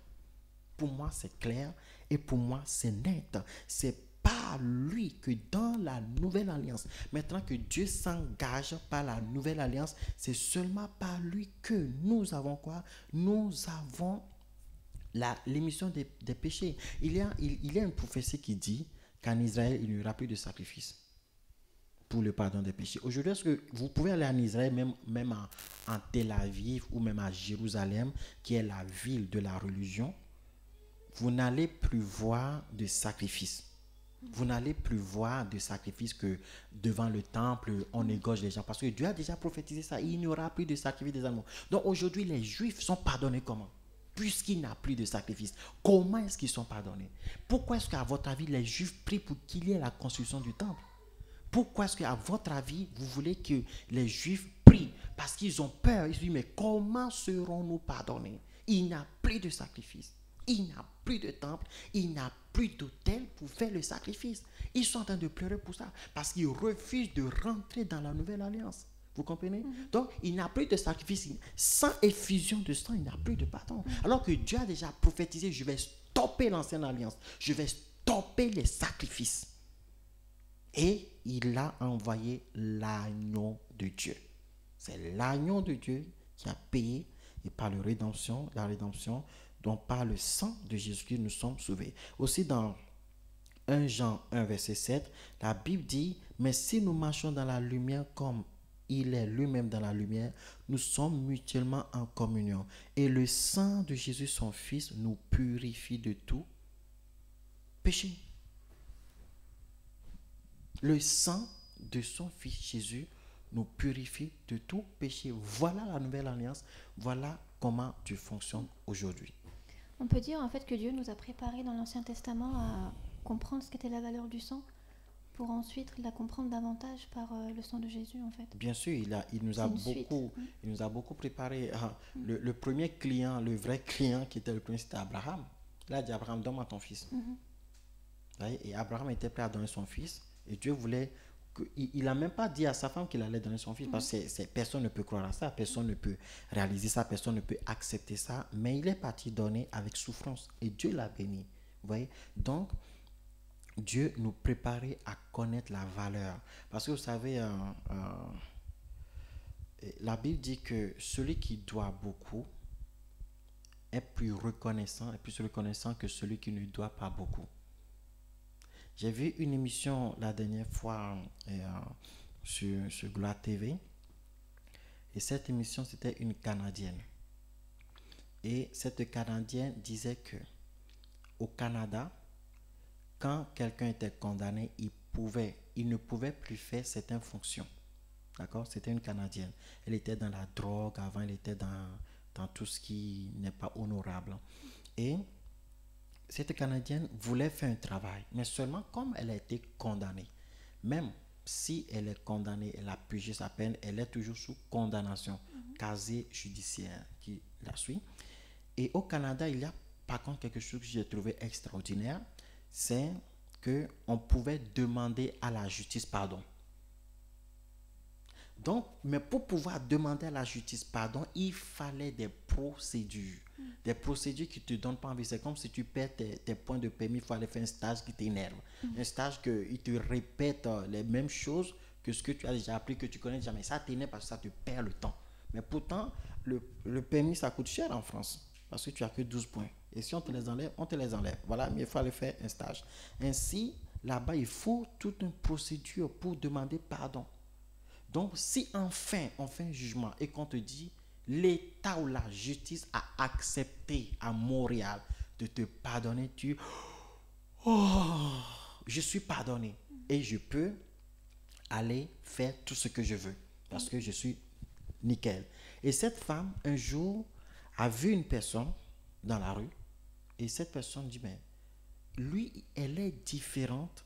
Pour moi, c'est clair et pour moi, c'est net. C'est par lui que dans la nouvelle alliance, maintenant que Dieu s'engage par la nouvelle alliance, c'est seulement par lui que nous avons quoi? Nous avons l'émission des péchés. Il y a une prophétie qui dit qu'en Israël, il n'y aura plus de sacrifice pour le pardon des péchés. Aujourd'hui, est-ce que vous pouvez aller en Israël, même en Tel Aviv ou même à Jérusalem, qui est la ville de la religion, vous n'allez plus voir de sacrifice. Vous n'allez plus voir de sacrifices que devant le temple, on égorge les gens. Parce que Dieu a déjà prophétisé ça. Il n'y aura plus de sacrifice des animaux. Donc aujourd'hui, les Juifs sont pardonnés comment? Puisqu'il n'y a plus de sacrifice. Comment est-ce qu'ils sont pardonnés? Pourquoi est-ce qu'à votre avis, les Juifs prient pour qu'il y ait la construction du temple? Pourquoi est-ce qu'à votre avis, vous voulez que les Juifs prient? Parce qu'ils ont peur. Ils se disent, mais comment serons-nous pardonnés? Il n'y a plus de sacrifice. Il n'y a plus de temple, il n'y a plus d'autel pour faire le sacrifice. Ils sont en train de pleurer pour ça, parce qu'ils refusent de rentrer dans la nouvelle alliance. Vous comprenez? Donc, il n'y a plus de sacrifice. Sans effusion de sang, il n'y a plus de pardon. Alors que Dieu a déjà prophétisé, je vais stopper l'ancienne alliance. Je vais stopper les sacrifices. Et il a envoyé l'agneau de Dieu. C'est l'agneau de Dieu qui a payé, et par la rédemption, donc par le sang de Jésus-Christ, nous sommes sauvés. Aussi dans 1 Jean 1, verset 7, la Bible dit, mais si nous marchons dans la lumière comme il est lui-même dans la lumière, nous sommes mutuellement en communion. Et le sang de Jésus, son Fils, nous purifie de tout péché. Le sang de son Fils Jésus nous purifie de tout péché. Voilà la nouvelle alliance. Voilà comment tu fonctionnes aujourd'hui. On peut dire en fait que Dieu nous a préparés dans l'Ancien Testament à comprendre ce qu'était la valeur du sang pour ensuite la comprendre davantage par le sang de Jésus en fait. Bien sûr, il nous a beaucoup préparé. Le premier client, le vrai client qui était le premier, c'était Abraham. Il a dit, Abraham, donne-moi ton fils. Et Abraham était prêt à donner son fils. Et Dieu voulait... Il n'a même pas dit à sa femme qu'il allait donner son fils, parce que personne ne peut croire à ça, personne ne peut réaliser ça, personne ne peut accepter ça, mais il est parti donner avec souffrance et Dieu l'a béni. Vous voyez? Donc, Dieu nous préparait à connaître la valeur. Parce que vous savez, la Bible dit que celui qui doit beaucoup est plus reconnaissant que celui qui ne doit pas beaucoup. J'ai vu une émission la dernière fois sur Gloire TV. Et cette émission, c'était une Canadienne. Et cette Canadienne disait que au Canada, quand quelqu'un était condamné, il ne pouvait plus faire certaines fonctions. D'accord? C'était une Canadienne. Elle était dans la drogue, avant elle était dans tout ce qui n'est pas honorable. Et cette Canadienne voulait faire un travail, mais seulement comme elle a été condamnée. Même si elle est condamnée, elle a purgé sa peine, elle est toujours sous condamnation, casier judiciaire qui la suit. Et au Canada, il y a par contre quelque chose que j'ai trouvé extraordinaire, c'est qu'on pouvait demander à la justice pardon. Donc, mais pour pouvoir demander à la justice pardon, il fallait des procédures. Des procédures qui ne te donnent pas envie. C'est comme si tu perds tes points de permis, il faut aller faire un stage qui t'énerve. Un stage qui te répète les mêmes choses que ce que tu as déjà appris, que tu connais déjà. Mais ça t'énerve parce que ça te perd le temps. Mais pourtant, le permis, ça coûte cher en France. Parce que tu n'as que 12 points. Et si on te les enlève, on te les enlève. Voilà, mais il faut aller faire un stage. Ainsi, là-bas, il faut toute une procédure pour demander pardon. Donc, si enfin on fait un jugement et qu'on te dit l'État ou la justice a accepté à Montréal de te pardonner, je suis pardonné et je peux aller faire tout ce que je veux parce que je suis nickel. Et cette femme, un jour, a vu une personne dans la rue et cette personne dit, mais lui, elle est différente.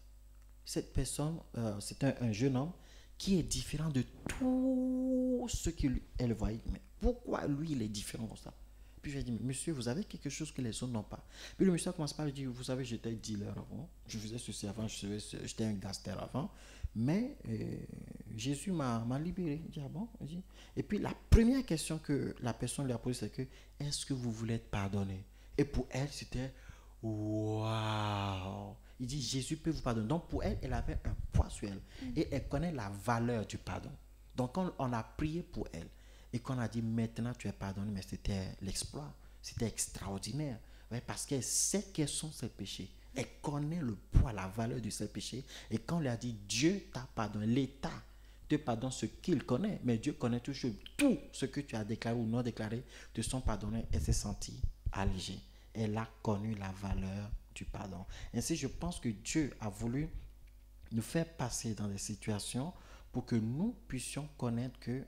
Cette personne, c'est un jeune homme qui est différent de tout ce qu'elle voyait. Mais pourquoi lui, il est différent comme ça? Puis je lui ai dit, monsieur, vous avez quelque chose que les autres n'ont pas. Puis le monsieur commence par lui dire, vous savez, j'étais dealer avant, je faisais ceci avant, j'étais un gangster avant, mais Jésus m'a libéré. Il dit, ah bon? Et puis la première question que la personne lui a posée, c'est que, est-ce que vous voulez être pardonné? Et pour elle, c'était, waouh! Il dit, Jésus peut vous pardonner. Donc, pour elle, elle avait un poids sur elle. Et elle connaît la valeur du pardon. Donc, quand on a prié pour elle et qu'on a dit, maintenant, tu es pardonné, mais c'était l'exploit. C'était extraordinaire. Ouais, parce qu'elle sait quels sont ses péchés. Elle connaît le poids, la valeur de ses péchés. Et quand on lui a dit, Dieu t'a pardonné, l'État te pardonne ce qu'il connaît, mais Dieu connaît toujours tout ce que tu as déclaré ou non déclaré, te sont pardonnés. Elle s'est sentie allégée. Elle a connu la valeur du pardon. Ainsi, je pense que Dieu a voulu nous faire passer dans des situations pour que nous puissions connaître que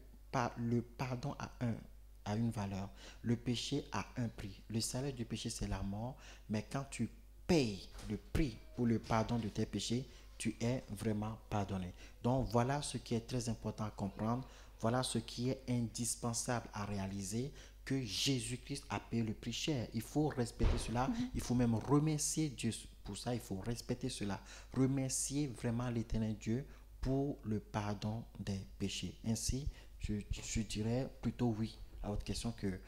le pardon a une valeur. Le péché a un prix. Le salaire du péché, c'est la mort. Mais quand tu payes le prix pour le pardon de tes péchés, tu es vraiment pardonné. Donc voilà ce qui est très important à comprendre. Voilà ce qui est indispensable à réaliser, que Jésus-Christ a payé le prix cher. Il faut respecter cela. Il faut même remercier Dieu pour ça. Il faut respecter cela. Remercier vraiment l'Éternel Dieu pour le pardon des péchés. Ainsi, je dirais plutôt oui à votre question que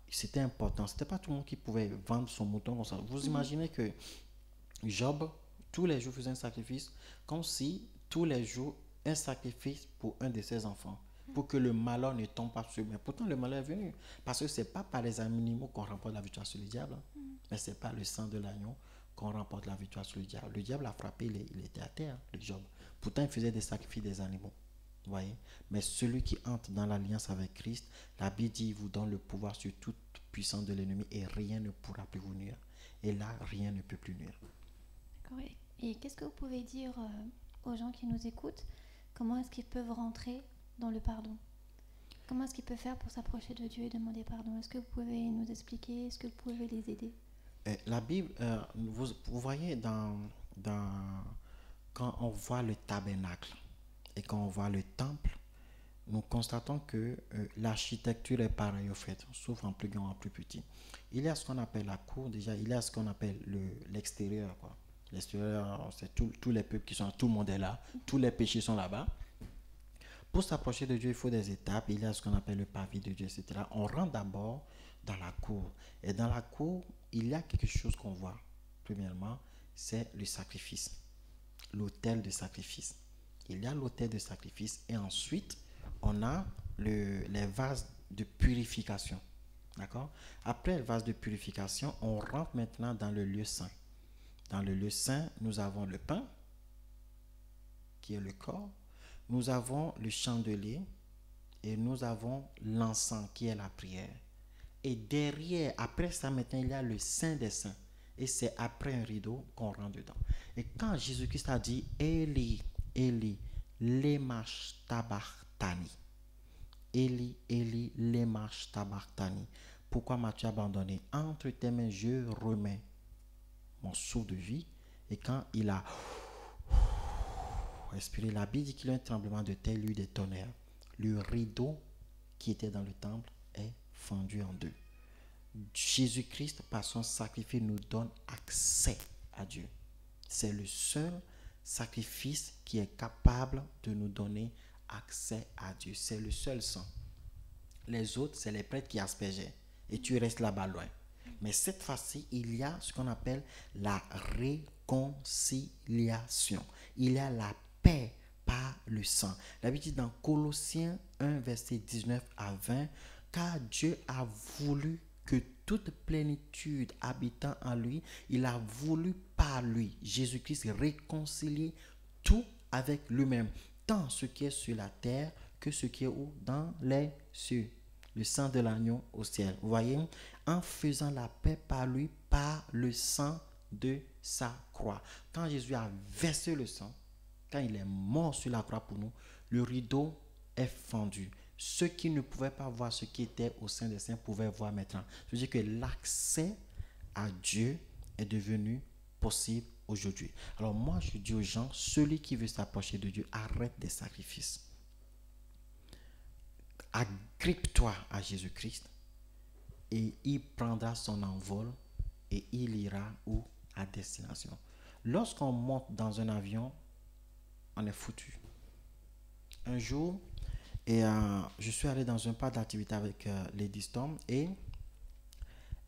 c'était important. C'était pas tout le monde qui pouvait vendre son mouton comme ça. Vous imaginez que Job, tous les jours, faisait un sacrifice, comme si tous les jours, un sacrifice pour un de ses enfants, pour que le malheur ne tombe pas sur lui. Mais pourtant, le malheur est venu. Parce que ce n'est pas par les animaux qu'on remporte la victoire sur le diable, mais c'est par le sang de l'agneau qu'on remporte la victoire sur le diable. Le diable a frappé, il était à terre, le Job. Pourtant, il faisait des sacrifices des animaux. Vous voyez? Mais celui qui entre dans l'alliance avec Christ, la Bible dit, il vous donne le pouvoir sur toute puissance de l'ennemi et rien ne pourra plus vous nuire. Et là, rien ne peut plus nuire. D'accord. Et qu'est-ce que vous pouvez dire aux gens qui nous écoutent? Comment est-ce qu'ils peuvent rentrer dans le pardon? Comment est-ce qu'ils peuvent faire pour s'approcher de Dieu et demander pardon? Est-ce que vous pouvez nous expliquer? Est-ce que vous pouvez les aider? La Bible, vous voyez, quand on voit le tabernacle et quand on voit le temple, nous constatons que l'architecture est pareille au fait, sauf en plus grand, en plus petit. Il y a ce qu'on appelle la cour, déjà, il y a ce qu'on appelle l'extérieur, quoi. L'extérieur, c'est tous les peuples qui sont là, tout le monde est là, tous les péchés sont là-bas. Pour s'approcher de Dieu, il faut des étapes. Il y a ce qu'on appelle le pavé de Dieu, etc. On rentre d'abord dans la cour. Et dans la cour, il y a quelque chose qu'on voit. Premièrement, c'est le sacrifice, l'autel de sacrifice. Il y a l'autel de sacrifice et ensuite, on a les vases de purification. D'accord? Après le vase de purification, on rentre maintenant dans le lieu saint. Dans le lieu saint, nous avons le pain, qui est le corps. Nous avons le chandelier et nous avons l'encens, qui est la prière. Et derrière, après ça, maintenant, il y a le Saint des Saints. Et c'est après un rideau qu'on rentre dedans. Et quand Jésus-Christ a dit « Eli, Eli, lema sabachthani » Eli, Eli, lema sabachthani. Pourquoi m'as-tu abandonné? Entre tes mains, je remets mon souffle de vie. Et quand il a respiré, la Bible dit qu'il y a un tremblement de terre, lui des tonnerres. Le rideau qui était dans le temple est fendu en deux. Jésus-Christ, par son sacrifice, nous donne accès à Dieu. C'est le seul sacrifice qui est capable de nous donner accès à Dieu. C'est le seul sang. Les autres, c'est les prêtres qui aspergeaient. Et tu restes là-bas loin. Mais cette fois-ci, il y a ce qu'on appelle la réconciliation. Il y a la paix par le sang. La Bible dit dans Colossiens 1, verset 19 à 20, car Dieu a voulu que toute plénitude habitant en lui, il a voulu par lui, Jésus-Christ, réconcilier tout avec lui-même, tant ce qui est sur la terre que ce qui est où? Dans les cieux. Le sang de l'agneau au ciel. Vous voyez, en faisant la paix par lui, par le sang de sa croix. Quand Jésus a versé le sang, quand il est mort sur la croix pour nous, le rideau est fendu. Ceux qui ne pouvaient pas voir ce qui était au sein des saints pouvaient voir maintenant. Je veux dire que l'accès à Dieu est devenu possible aujourd'hui. Alors moi, je dis aux gens, celui qui veut s'approcher de Dieu, arrête des sacrifices. Agrippe-toi à Jésus-Christ et il prendra son envol et il ira où? À destination. Lorsqu'on monte dans un avion, on est foutu. Un jour, je suis allé dans un parc d'activité avec Lady Storm et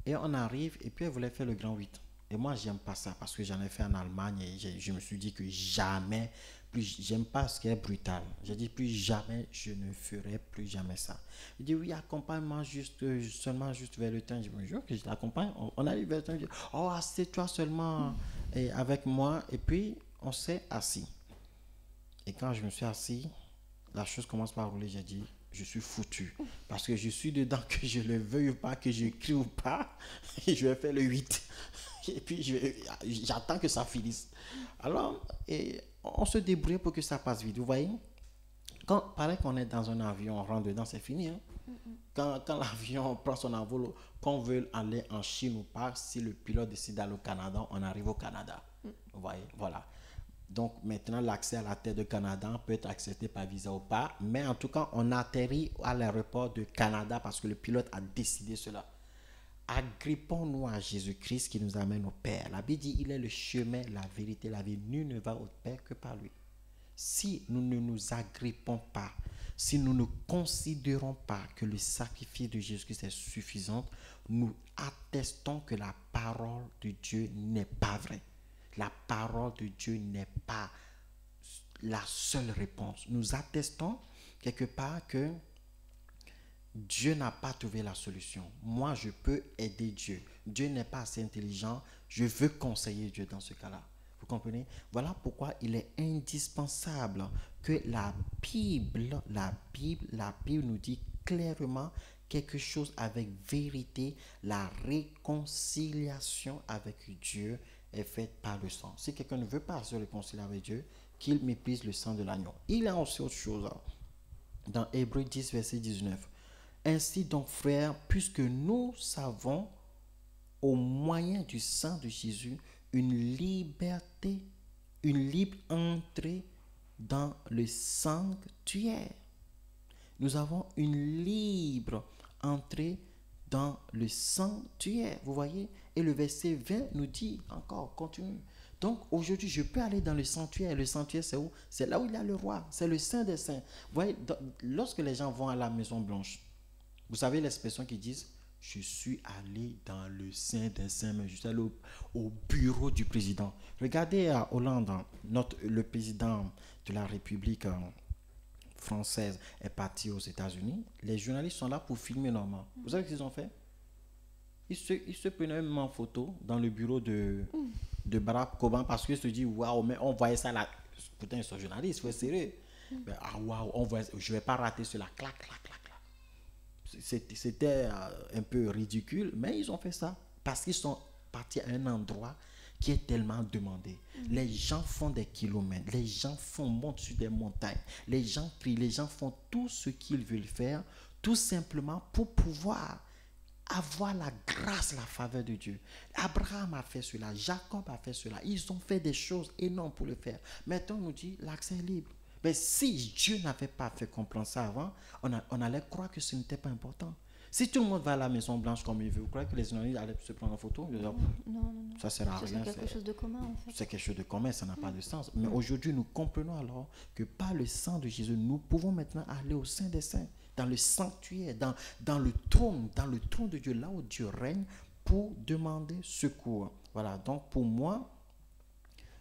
on arrive et puis elle voulait faire le grand 8. Et moi, j'aime pas ça parce que j'en ai fait en Allemagne et je me suis dit que jamais, j'aime pas ce qui est brutal. J'ai dit plus jamais, je ne ferai plus jamais ça. Il dit oui, accompagne-moi seulement vers le temps. Je me dis que je l'accompagne. On arrive vers le temps. Je dis, oh, assieds-toi seulement avec moi. Et puis, on s'est assis. Et quand je me suis assis, la chose commence par rouler. J'ai dit, je suis foutu. Parce que je suis dedans, que je le veuille ou pas, que je crie ou pas, et je vais faire le 8. et puis j'attends que ça finisse. Alors, et on se débrouille pour que ça passe vite. Vous voyez, pareil qu'on est dans un avion, on rentre dedans, c'est fini. Hein? Quand l'avion prend son envol, qu'on veut aller en Chine ou pas, si le pilote décide d'aller au Canada, on arrive au Canada. Vous voyez, voilà. Donc maintenant, l'accès à la terre de Canada peut être accepté par visa ou pas. Mais en tout cas, on atterrit à l'aéroport de Canada parce que le pilote a décidé cela. Agrippons-nous à Jésus-Christ qui nous amène au Père. La Bible dit, il est le chemin, la vérité, la vie. Nul ne va au Père que par lui. Si nous ne nous agrippons pas, si nous ne considérons pas que le sacrifice de Jésus-Christ est suffisant, nous attestons que la parole de Dieu n'est pas vraie. La parole de Dieu n'est pas la seule réponse. Nous attestons quelque part que Dieu n'a pas trouvé la solution. Moi, je peux aider Dieu. Dieu n'est pas assez intelligent. Je veux conseiller Dieu dans ce cas-là. Vous comprenez? Voilà pourquoi il est indispensable que la Bible nous dit clairement quelque chose avec vérité. La réconciliation avec Dieu est faite par le sang. Si quelqu'un ne veut pas se réconcilier avec Dieu, qu'il méprise le sang de l'agneau. Il y a aussi autre chose. Dans Hébreux 10, verset 19. Ainsi donc, frères, puisque nous savons au moyen du sang de Jésus une liberté, une libre entrée dans le sanctuaire. Nous avons une libre entrée dans le sanctuaire. Vous voyez? Et le verset 20 nous dit encore, continue. Donc aujourd'hui, je peux aller dans le sanctuaire. Le sanctuaire, c'est où? C'est là où il y a le roi. C'est le Saint des Saints. Vous voyez, lorsque les gens vont à la Maison Blanche, vous savez l'expression qu'ils disent? Je suis allé dans le Saint des Saints, mais je suis allé au bureau du président. Regardez à Hollande, le président de la République française est parti aux États-Unis. Les journalistes sont là pour filmer normalement. Vous savez ce qu'ils ont fait? Ils se prenaient même en photo dans le bureau de Barack Obama parce qu'ils se disent waouh, mais on voyait ça là. Pourtant, ils sont journalistes, il faut être sérieux. Waouh, je ne vais pas rater cela. Clac, clac, clac. C'était un peu ridicule, mais ils ont fait ça parce qu'ils sont partis à un endroit qui est tellement demandé. Les gens font des kilomètres, les gens montent sur des montagnes, les gens prient, les gens font tout ce qu'ils veulent faire, tout simplement pour pouvoir avoir la grâce, la faveur de Dieu. Abraham a fait cela, Jacob a fait cela. Ils ont fait des choses énormes pour le faire. Maintenant, on nous dit l'accès est libre. Mais si Dieu n'avait pas fait comprendre ça avant, on allait croire que ce n'était pas important. Si tout le monde va à la Maison Blanche comme il veut, vous croyez que les journalistes allaient se prendre en photo? Non. Ça ne sert à rien. C'est quelque chose de commun en fait. C'est quelque chose de commun, ça n'a pas de sens. Mais aujourd'hui, nous comprenons alors que par le sang de Jésus, nous pouvons maintenant aller au Saint des Saints, dans le sanctuaire, dans le trône de Dieu, là où Dieu règne, pour demander secours. Voilà, donc pour moi,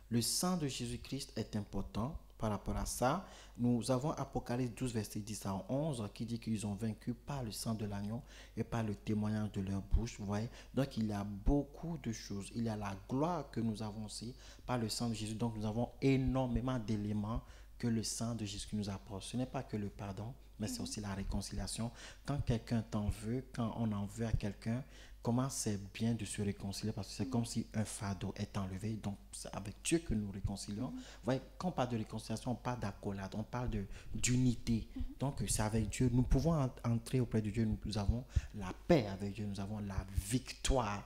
le sang de Jésus-Christ est important. Par rapport à ça, nous avons Apocalypse 12, verset 10 à 11, qui dit qu'ils ont vaincu par le sang de l'agneau et par le témoignage de leur bouche. Vous voyez? Donc, il y a beaucoup de choses. Il y a la gloire que nous avons aussi par le sang de Jésus. Donc, nous avons énormément d'éléments que le sang de Jésus nous apporte. Ce n'est pas que le pardon, mais c'est aussi la réconciliation. Quand quelqu'un t'en veut, quand on en veut à quelqu'un, comment c'est bien de se réconcilier parce que c'est comme si un fardeau est enlevé. Donc, c'est avec Dieu que nous réconcilions. Vous voyez, quand on parle de réconciliation, on parle d'accolade, on parle d'unité. Donc, c'est avec Dieu. Nous pouvons entrer auprès de Dieu. Nous avons la paix avec Dieu. Nous avons la victoire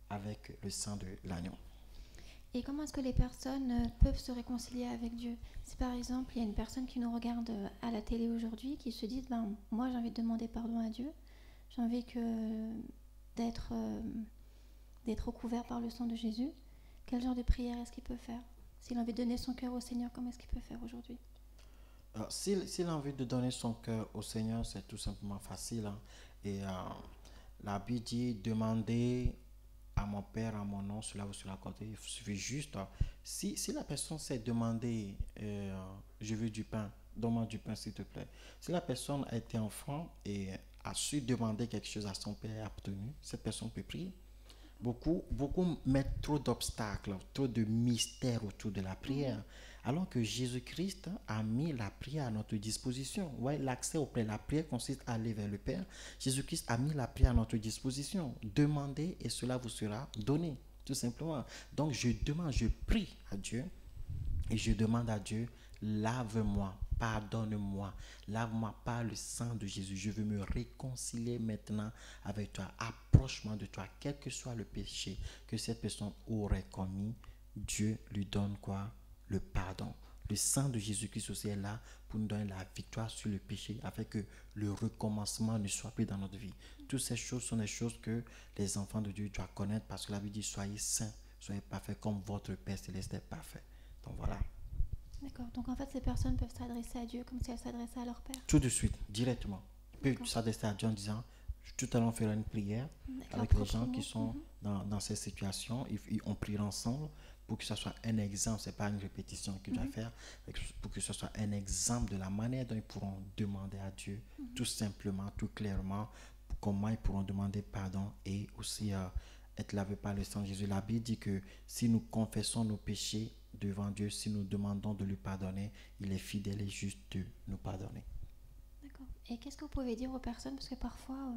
avec le sang de l'agneau. Et comment est-ce que les personnes peuvent se réconcilier avec Dieu? Si par exemple, il y a une personne qui nous regarde à la télé aujourd'hui, qui se dit, moi j'ai envie de demander pardon à Dieu, j'ai envie d'être recouvert par le sang de Jésus, quel genre de prière est-ce qu'il peut faire? S'il a envie de donner son cœur au Seigneur, comment est-ce qu'il peut faire aujourd'hui? S'il a envie de donner son cœur au Seigneur, c'est tout simplement facile. Hein? Et la Bible dit, demandez à mon Père, à mon nom, cela vous sera accordé. Il suffit juste, si la personne s'est demandé, je veux du pain, donne-moi du pain s'il te plaît. Si la personne a été enfant et a su demander quelque chose à son père et a obtenu, cette personne peut prier. Beaucoup mettent trop d'obstacles, trop de mystères autour de la prière. Alors que Jésus-Christ a mis la prière à notre disposition. Ouais, l'accès auprès de la prière consiste à aller vers le Père. Jésus-Christ a mis la prière à notre disposition. Demandez et cela vous sera donné. Tout simplement. Donc, je prie à Dieu et je demande à Dieu, lave-moi, pardonne-moi, lave-moi par le sang de Jésus. Je veux me réconcilier maintenant avec toi. Approche-moi de toi, quel que soit le péché que cette personne aurait commis. Dieu lui donne quoi? Le pardon. Le sang de Jésus-Christ aussi est là pour nous donner la victoire sur le péché afin que le recommencement ne soit plus dans notre vie. Toutes ces choses sont des choses que les enfants de Dieu doivent connaître parce que la Bible dit soyez saints, soyez parfaits comme votre Père Céleste est parfait. Donc voilà. D'accord. Donc en fait, ces personnes peuvent s'adresser à Dieu comme si elles s'adressaient à leur Père. Tout de suite, directement. Ils peuvent s'adresser à Dieu en disant, tout à l'heure on fera une prière avec les gens qui sont dans ces situations. On priera ensemble pour que ce soit un exemple. Ce n'est pas une répétition qu'ils doivent faire, mais pour que ce soit un exemple de la manière dont ils pourront demander à Dieu, tout simplement, tout clairement, comment ils pourront demander pardon et aussi être lavés par le sang de Jésus. La Bible dit que si nous confessons nos péchés devant Dieu, si nous demandons de lui pardonner, il est fidèle et juste de nous pardonner. D'accord. Et qu'est-ce que vous pouvez dire aux personnes? Parce que parfois,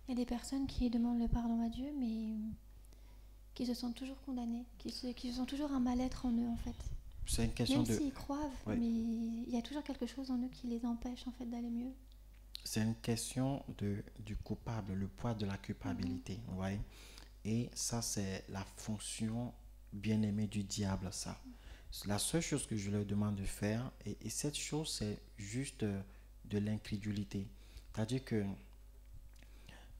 il y a des personnes qui demandent le pardon à Dieu, mais qui se sentent toujours condamnées, qui ont toujours un mal-être en eux, en fait. C'est une question Même s'ils croient, mais il y a toujours quelque chose en eux qui les empêche, en fait, d'aller mieux. C'est une question du coupable, le poids de la culpabilité. Vous voyez? Et ça, c'est la fonction bien-aimée du diable, ça. La seule chose que je leur demande de faire, et cette chose, c'est juste de l'incrédulité. C'est-à-dire que,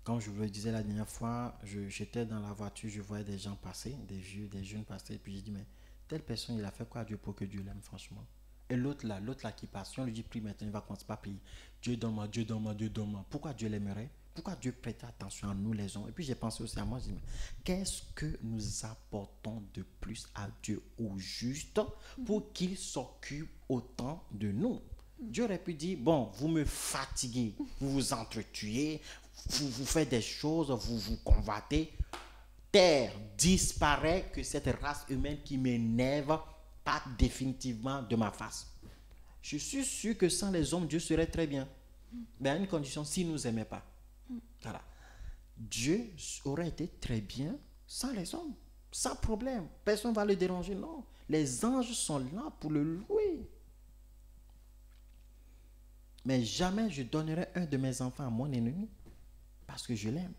comme je vous le disais la dernière fois, j'étais dans la voiture, je voyais des gens passer, des vieux, des jeunes passer, et puis j'ai dit, mais telle personne, il a fait quoi à Dieu pour que Dieu l'aime, franchement? Et l'autre là qui passe, si on lui dit, prie maintenant, il va commencer par prier. Dieu donne-moi, Dieu donne-moi, Dieu donne-moi. Pourquoi Dieu l'aimerait? Pourquoi Dieu prête attention à nous les hommes? Et puis j'ai pensé aussi à moi, je dis, mais qu'est-ce que nous apportons de plus à Dieu au juste pour qu'il s'occupe autant de nous? Dieu aurait pu dire, bon, vous me fatiguez, vous vous entretuez, vous faites des choses, vous vous convoitez. Terre disparaît, que cette race humaine qui m'énerve parte définitivement de ma face. Je suis sûr que sans les hommes, Dieu serait très bien. Mais à une condition, s'il ne nous aimait pas. Voilà. Dieu aurait été très bien sans les hommes, sans problème. Personne ne va le déranger, non. Les anges sont là pour le louer. Mais jamais je donnerai un de mes enfants à mon ennemi parce que je l'aime.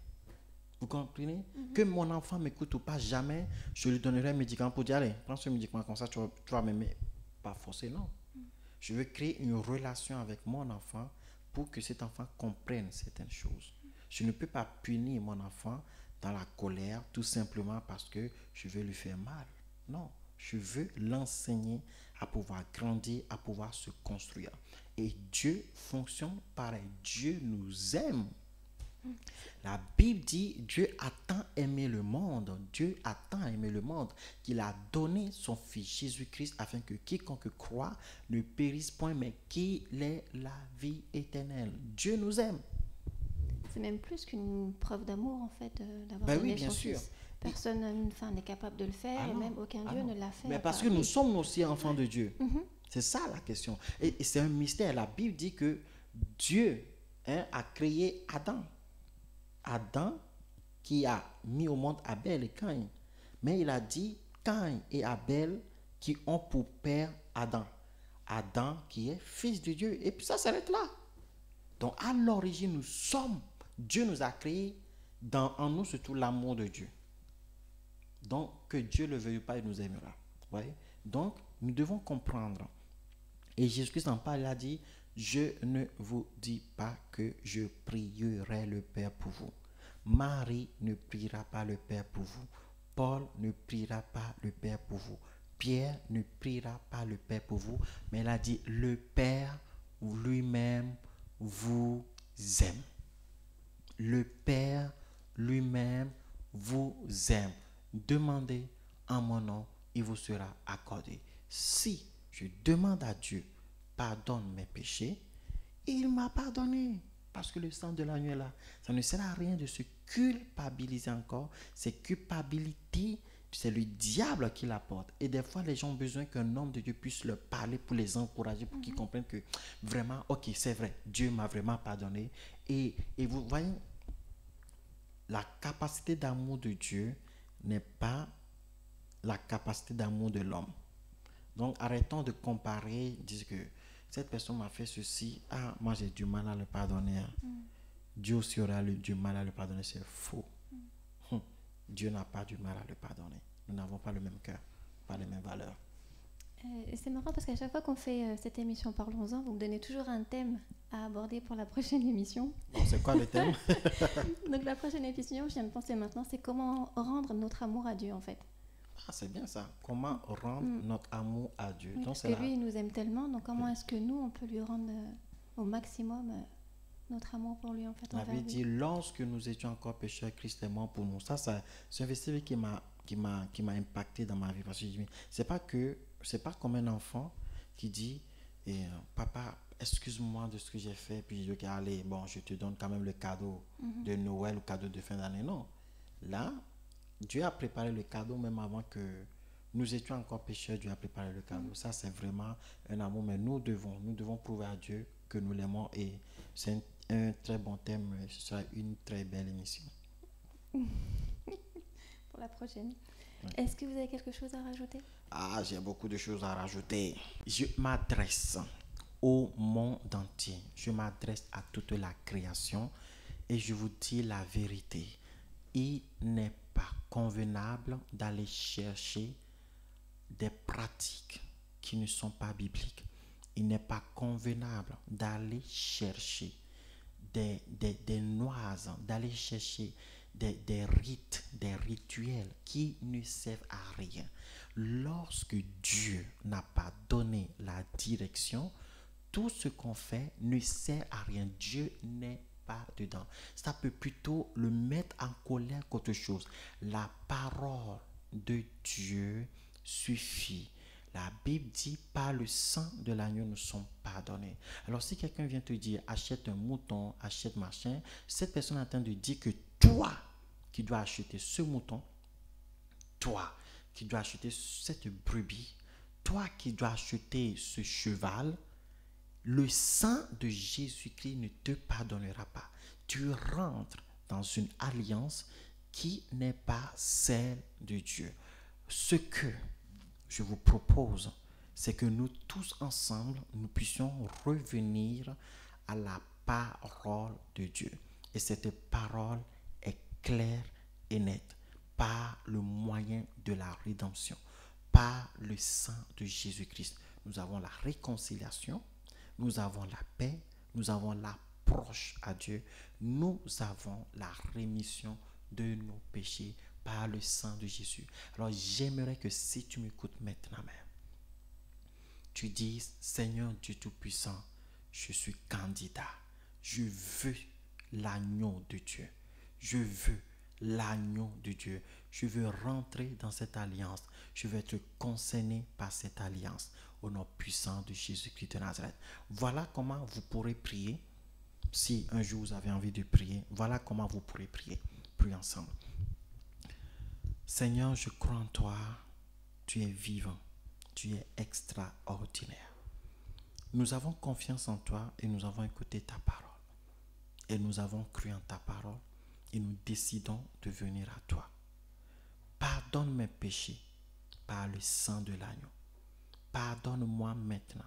Vous comprenez? Que mon enfant m'écoute ou pas, jamais je lui donnerai un médicament pour dire, allez, prends ce médicament comme ça, tu vas m'aimer. Pas forcément, non. Je veux créer une relation avec mon enfant pour que cet enfant comprenne certaines choses. Je ne peux pas punir mon enfant dans la colère tout simplement parce que je veux lui faire mal. Non, je veux l'enseigner à pouvoir grandir, à pouvoir se construire. Et Dieu fonctionne pareil. Dieu nous aime. La Bible dit, Dieu a tant aimé le monde, Dieu a tant aimé le monde qu'il a donné son Fils Jésus-Christ afin que quiconque croit ne périsse point, mais qu'il ait la vie éternelle. Dieu nous aime. C'est même plus qu'une preuve d'amour, en fait, d'avoir donné son Fils. Personne n'est capable de le faire, et même aucun Dieu ne l'a fait. Mais parce que nous sommes aussi enfants de Dieu. C'est ça la question. Et c'est un mystère. La Bible dit que Dieu a créé Adam. Adam qui a mis au monde Abel et Caïn. Mais il a dit Caïn et Abel qui ont pour père Adam. Adam qui est fils de Dieu. Et puis ça s'arrête là. Donc à l'origine, nous sommes, Dieu nous a créés, en nous surtout l'amour de Dieu. Donc que Dieu ne le veuille pas, il nous aimera. Voyez? Donc nous devons comprendre. Et Jésus-Christ en parle, il a dit, je ne vous dis pas que je prierai le Père pour vous. Marie ne priera pas le Père pour vous. Paul ne priera pas le Père pour vous. Pierre ne priera pas le Père pour vous. Mais il a dit, le Père lui-même vous aime. Le Père lui-même vous aime. Demandez en mon nom, il vous sera accordé. Si je demande à Dieu, pardonne mes péchés, il m'a pardonné. Parce que le sang de l'agneau est là. Ça ne sert à rien de se culpabiliser encore. Cette culpabilité, c'est le diable qui l'apporte. Et des fois, les gens ont besoin qu'un homme de Dieu puisse leur parler pour les encourager, pour qu'ils comprennent que vraiment, ok, c'est vrai, Dieu m'a vraiment pardonné. Et vous voyez, la capacité d'amour de Dieu n'est pas la capacité d'amour de l'homme. Donc arrêtons de comparer, dire que cette personne m'a fait ceci, ah, moi j'ai du mal à le pardonner. Dieu aussi aura du mal à le pardonner, c'est faux. Dieu n'a pas du mal à le pardonner. Nous n'avons pas le même cœur, pas les mêmes valeurs. C'est marrant parce qu'à chaque fois qu'on fait cette émission Parlons-en, vous me donnez toujours un thème à aborder pour la prochaine émission. Bon, c'est quoi le thème? Donc la prochaine émission, je viens de penser maintenant, c'est comment rendre notre amour à Dieu en fait. Ah, c'est bien ça. Comment rendre notre amour à Dieu. Oui, donc, parce que lui, il nous aime tellement, donc comment est-ce que nous, on peut lui rendre au maximum notre amour pour lui en fait. La Bible dit, lorsque nous étions encore pécheurs, Christ est mort pour nous. Ça c'est un verset qui m'a impacté dans ma vie. Parce que c'est pas comme un enfant qui dit, papa, excuse-moi de ce que j'ai fait, puis je dis, allez, bon, je te donne quand même le cadeau de Noël ou cadeau de fin d'année. Non. Là, Dieu a préparé le cadeau même avant que nous étions encore pécheurs. Dieu a préparé le cadeau. Ça, c'est vraiment un amour. Mais nous devons prouver à Dieu que nous l'aimons. Et c'est un très bon thème. Ce sera une très belle émission. Pour la prochaine. Ouais. Est-ce que vous avez quelque chose à rajouter? Ah, j'ai beaucoup de choses à rajouter. Je m'adresse au monde entier. Je m'adresse à toute la création. Et je vous dis la vérité. Il n'est pas convenable d'aller chercher des pratiques qui ne sont pas bibliques. Il n'est pas convenable d'aller chercher des noises, d'aller chercher des rites, des rituels qui ne servent à rien. Lorsque Dieu n'a pas donné la direction, tout ce qu'on fait ne sert à rien. Dieu n'est pas dedans. Ça peut plutôt le mettre en colère qu'autre chose. La parole de Dieu suffit. La Bible dit, par le sang de l'agneau, nous sommes pardonnés. Alors, si quelqu'un vient te dire, achète un mouton, achète machin, cette personne est en train de dire que toi, qui dois acheter ce mouton, toi, qui dois acheter cette brebis, toi, qui dois acheter ce cheval, le sang de Jésus-Christ ne te pardonnera pas. Tu rentres dans une alliance qui n'est pas celle de Dieu. Ce que je vous propose, c'est que nous tous ensemble, nous puissions revenir à la parole de Dieu. Et cette parole est claire et nette par le moyen de la rédemption, par le sang de Jésus-Christ. Nous avons la réconciliation, nous avons la paix, nous avons l'approche à Dieu, nous avons la rémission de nos péchés par le sang de Jésus. Alors j'aimerais que si tu m'écoutes maintenant même, tu dises, Seigneur Dieu Tout-Puissant, je suis candidat. Je veux l'agneau de Dieu. Je veux l'agneau de Dieu. Je veux rentrer dans cette alliance. Je veux être concerné par cette alliance au nom puissant de Jésus-Christ de Nazareth. Voilà comment vous pourrez prier. Si un jour vous avez envie de prier, voilà comment vous pourrez prier. Priez ensemble. Seigneur, je crois en toi. Tu es vivant. Tu es extraordinaire. Nous avons confiance en toi et nous avons écouté ta parole. Et nous avons cru en ta parole et nous décidons de venir à toi. Pardonne mes péchés par le sang de l'agneau. Pardonne-moi maintenant.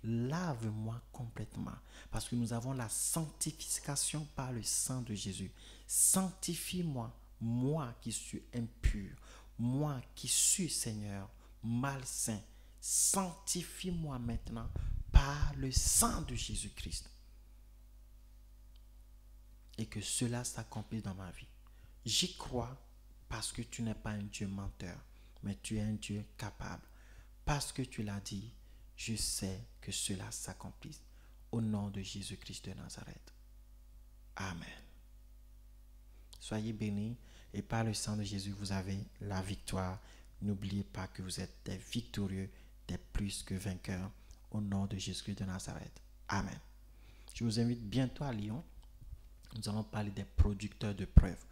Lave-moi complètement parce que nous avons la sanctification par le sang de Jésus. Sanctifie-moi, moi qui suis impur, moi qui suis, Seigneur, malsain. Sanctifie-moi maintenant par le sang de Jésus-Christ. Et que cela s'accomplisse dans ma vie. J'y crois parce que tu n'es pas un Dieu menteur, mais tu es un Dieu capable. Parce que tu l'as dit, je sais que cela s'accomplisse. Au nom de Jésus-Christ de Nazareth. Amen. Soyez bénis et par le sang de Jésus, vous avez la victoire. N'oubliez pas que vous êtes des victorieux, des plus que vainqueurs. Au nom de Jésus-Christ de Nazareth. Amen. Je vous invite bientôt à Lyon. Nous allons parler des producteurs de preuves.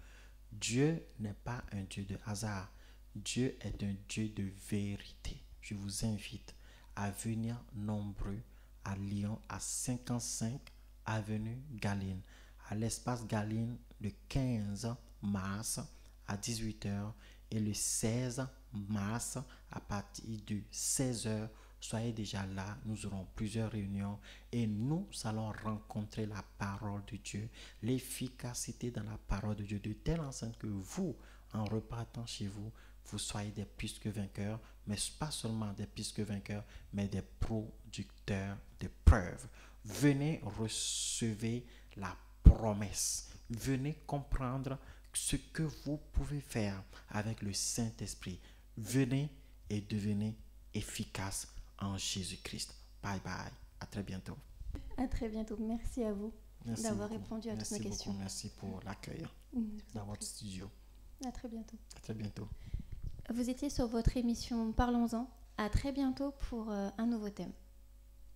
Dieu n'est pas un Dieu de hasard. Dieu est un Dieu de vérité. Je vous invite à venir nombreux à Lyon, à 55 avenue Galine, à l'espace Galine le 15 mars à 18h Et le 16 mars, à partir de 16h, soyez déjà là. Nous aurons plusieurs réunions et nous allons rencontrer la parole de Dieu, l'efficacité dans la parole de Dieu, de telle enceinte que vous, en repartant chez vous, vous soyez des plus que vainqueurs, mais pas seulement des plus que vainqueurs, mais des producteurs de preuves. Venez recevoir la promesse. Venez comprendre ce que vous pouvez faire avec le Saint-Esprit. Venez et devenez efficace en Jésus-Christ. Bye bye. À très bientôt. À très bientôt. Merci à vous d'avoir répondu à toutes nos questions. Merci pour l'accueil dans votre studio. À très bientôt. À très bientôt. Vous étiez sur votre émission Parlons-en. À très bientôt pour un nouveau thème.